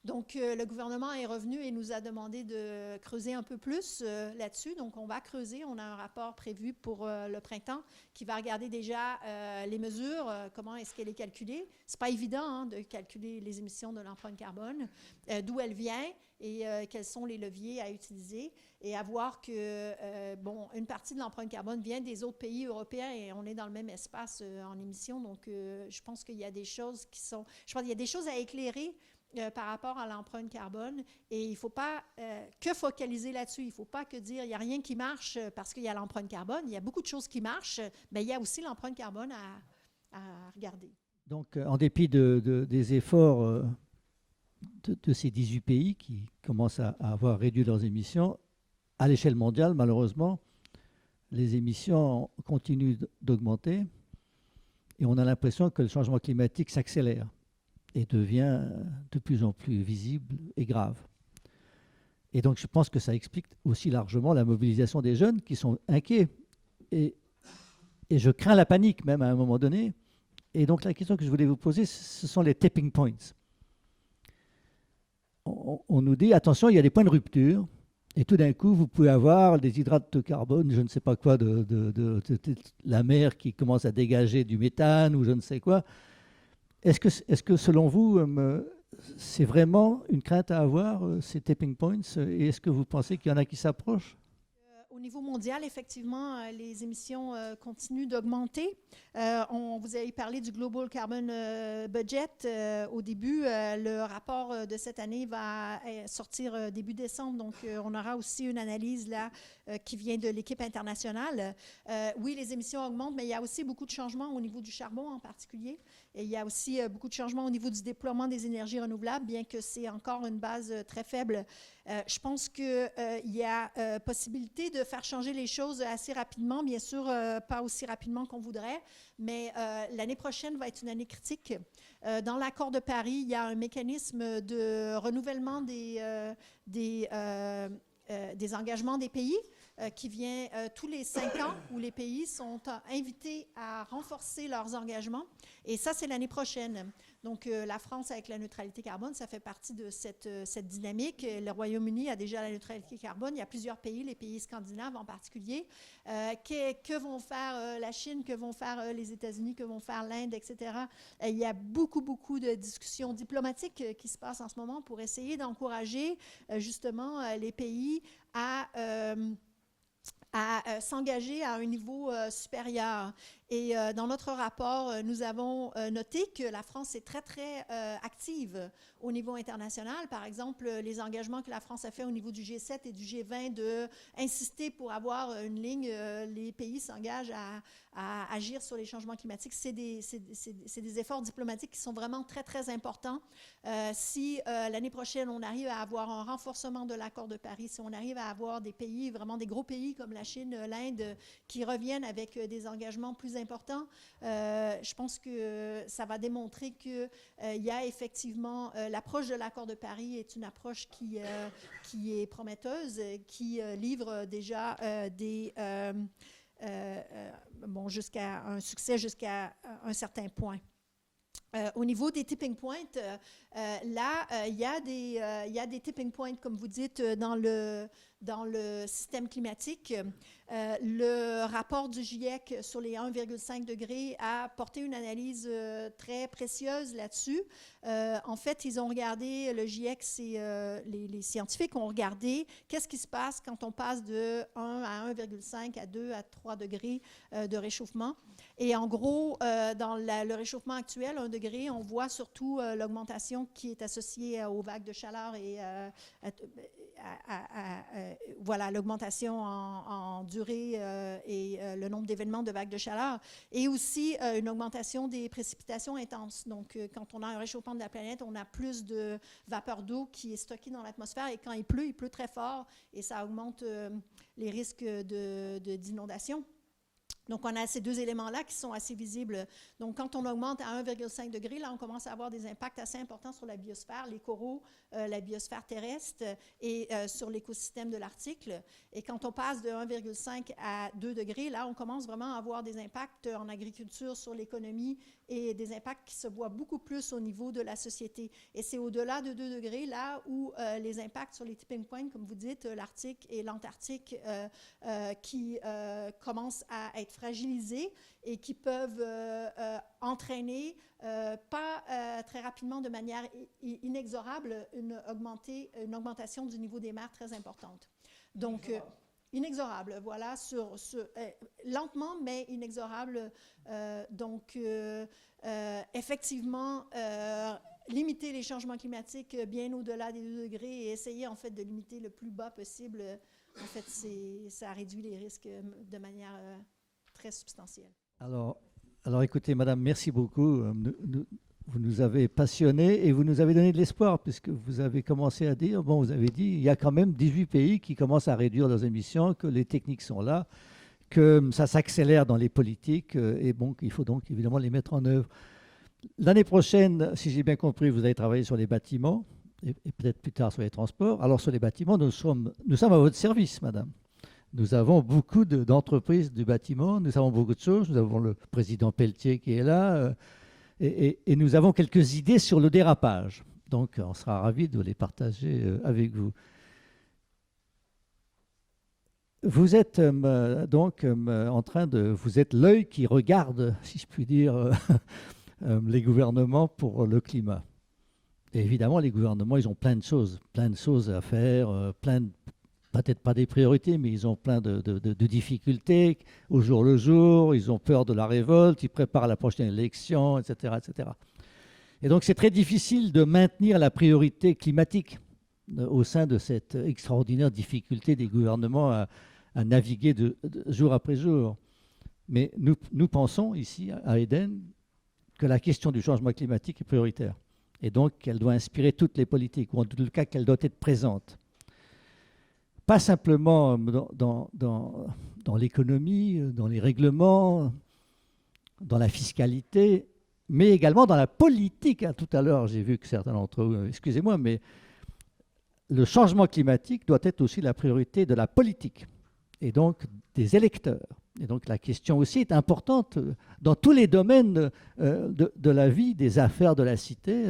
Donc, le gouvernement est revenu et nous a demandé de creuser un peu plus là-dessus. Donc, on va creuser. On a un rapport prévu pour le printemps qui va regarder déjà les mesures, comment est-ce qu'elle est calculée. Ce n'est pas évident hein, de calculer les émissions de l'empreinte carbone, d'où elle vient et quels sont les leviers à utiliser. Et à voir que, bon, une partie de l'empreinte carbone vient des autres pays européens et on est dans le même espace en émissions. Donc, je pense qu'il y a des choses qui sont... Je pense qu'il y a des choses à éclairer par rapport à l'empreinte carbone. Et il ne faut pas que focaliser là-dessus. Il ne faut pas que dire il n'y a rien qui marche parce qu'il y a l'empreinte carbone. Il y a beaucoup de choses qui marchent, mais il y a aussi l'empreinte carbone à regarder. Donc, en dépit des efforts de ces 18 pays qui commencent à avoir réduit leurs émissions, à l'échelle mondiale, malheureusement, les émissions continuent d'augmenter et on a l'impression que le changement climatique s'accélère et devient de plus en plus visible et grave. Et donc, je pense que ça explique aussi largement la mobilisation des jeunes qui sont inquiets. Et je crains la panique même à un moment donné. Et donc, la question que je voulais vous poser, ce sont les tipping points. On nous dit, attention, il y a des points de rupture. Et tout d'un coup, vous pouvez avoir des hydrates de carbone, je ne sais pas quoi, de la mer qui commence à dégager du méthane ou je ne sais quoi. Est-ce que selon vous, c'est vraiment une crainte à avoir, ces tipping points? Et est-ce que vous pensez qu'il y en a qui s'approchent? Au niveau mondial, effectivement, les émissions continuent d'augmenter. Vous avez parlé du Global Carbon Budget au début. Le rapport de cette année va sortir début décembre, donc on aura aussi une analyse là qui vient de l'équipe internationale. Oui, les émissions augmentent, mais il y a aussi beaucoup de changements au niveau du charbon en particulier. Et il y a aussi beaucoup de changements au niveau du déploiement des énergies renouvelables, bien que c'est encore une base très faible. Je pense qu'il y a possibilité de faire changer les choses assez rapidement, bien sûr, pas aussi rapidement qu'on voudrait, mais l'année prochaine va être une année critique. Dans l'accord de Paris, il y a un mécanisme de renouvellement des engagements des pays qui vient tous les 5 ans, où les pays sont invités à renforcer leurs engagements. Et ça, c'est l'année prochaine. Donc, la France, avec la neutralité carbone, ça fait partie de cette dynamique. Le Royaume-Uni a déjà la neutralité carbone. Il y a plusieurs pays, les pays scandinaves en particulier. Que vont faire la Chine, que vont faire les États-Unis, que vont faire l'Inde, etc. Il y a beaucoup de discussions diplomatiques qui se passent en ce moment pour essayer d'encourager justement les pays à s'engager à un niveau supérieur. Et dans notre rapport, nous avons noté que la France est très active au niveau international. Par exemple, les engagements que la France a fait au niveau du G7 et du G20 d'insister pour avoir une ligne, les pays s'engagent à agir sur les changements climatiques. C'est des efforts diplomatiques qui sont vraiment très importants. Si l'année prochaine, on arrive à avoir un renforcement de l'accord de Paris, si on arrive à avoir des pays, vraiment des gros pays comme la Chine, l'Inde, qui reviennent avec des engagements plus importants, je pense que ça va démontrer qu'il y a effectivement l'approche de l'accord de Paris est une approche qui est prometteuse, qui livre déjà jusqu'à un succès jusqu'à un certain point. Au niveau des tipping points, il y a des tipping points, comme vous dites, dans le système climatique. Le rapport du GIEC sur les 1,5 degrés a porté une analyse très précieuse là-dessus. En fait, ils ont regardé, le GIEC, les scientifiques ont regardé qu'est-ce qui se passe quand on passe de 1 à 1,5 à 2 à 3 degrés de réchauffement. Et en gros, dans le réchauffement actuel, 1 degré, on voit surtout l'augmentation qui est associée aux vagues de chaleur et voilà, l'augmentation en durée et le nombre d'événements de vagues de chaleur, et aussi une augmentation des précipitations intenses. Donc, quand on a un réchauffement de la planète, on a plus de vapeur d'eau qui est stockée dans l'atmosphère, et quand il pleut très fort, et ça augmente les risques d'inondation. Donc, on a ces deux éléments-là qui sont assez visibles. Donc, quand on augmente à 1,5 degré, là, on commence à avoir des impacts assez importants sur la biosphère, les coraux, la biosphère terrestre et sur l'écosystème de l'Arctique. Et quand on passe de 1,5 à 2 degrés, là, on commence vraiment à avoir des impacts en agriculture, sur l'économie et des impacts qui se voient beaucoup plus au niveau de la société. Et c'est au-delà de 2 degrés, là où les impacts sur les tipping points, comme vous dites, l'Arctique et l'Antarctique, qui commencent à être fragilisés et qui peuvent entraîner, pas très rapidement, de manière inexorable, une augmentation du niveau des mers très importante. Donc, inexorable, voilà, lentement, mais inexorable. Effectivement, limiter les changements climatiques bien au-delà des 2 degrés et essayer, en fait, de limiter le plus bas possible, en fait, ça réduit les risques de manière très substantielle. Alors écoutez, madame, merci beaucoup. Vous nous avez passionnés et vous nous avez donné de l'espoir, puisque vous avez commencé à dire, bon, vous avez dit, il y a quand même 18 pays qui commencent à réduire leurs émissions, que les techniques sont là, que ça s'accélère dans les politiques, et bon, il faut donc évidemment les mettre en œuvre. L'année prochaine, si j'ai bien compris, vous allez travailler sur les bâtiments, et peut-être plus tard sur les transports. Alors sur les bâtiments, nous sommes à votre service, madame. Nous avons beaucoup d'entreprises du bâtiment, nous avons beaucoup de choses. Nous avons le président Pelletier qui est là, et nous avons quelques idées sur le dérapage. Donc, on sera ravis de les partager avec vous. Vous êtes en train de... Vous être l'œil qui regarde, si je puis dire, les gouvernements pour le climat. Et évidemment, les gouvernements, ils ont plein de choses à faire, peut-être pas des priorités, mais ils ont plein de difficultés au jour le jour, ils ont peur de la révolte, ils préparent la prochaine élection, etc., etc. Et donc c'est très difficile de maintenir la priorité climatique au sein de cette extraordinaire difficulté des gouvernements à naviguer de jour après jour. Mais nous pensons ici à Eden que la question du changement climatique est prioritaire et donc qu'elle doit inspirer toutes les politiques, ou en tout cas qu'elle doit être présente. Pas simplement dans l'économie, dans les règlements, dans la fiscalité, mais également dans la politique. Tout à l'heure, j'ai vu que certains d'entre vous, excusez-moi, mais le changement climatique doit être aussi la priorité de la politique et donc des électeurs. Et donc la question aussi est importante dans tous les domaines de la vie, des affaires de la cité,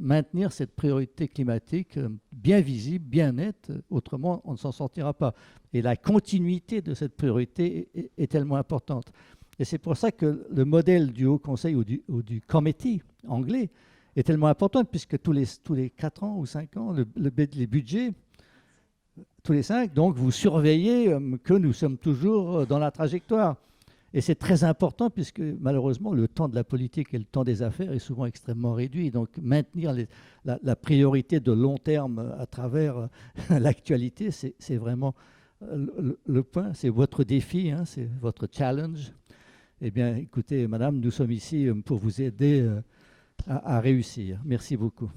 maintenir cette priorité climatique bien visible, bien nette, autrement on ne s'en sortira pas. Et la continuité de cette priorité est tellement importante. Et c'est pour ça que le modèle du Haut Conseil ou du committee anglais est tellement important, puisque tous les 4 ans ou 5 ans, les budgets, tous les 5, donc vous surveillez que nous sommes toujours dans la trajectoire. Et c'est très important puisque malheureusement le temps de la politique et le temps des affaires est souvent extrêmement réduit. Donc maintenir la priorité de long terme à travers l'actualité, c'est vraiment le point, c'est votre défi, hein, c'est votre challenge. Eh bien écoutez madame, nous sommes ici pour vous aider à réussir. Merci beaucoup.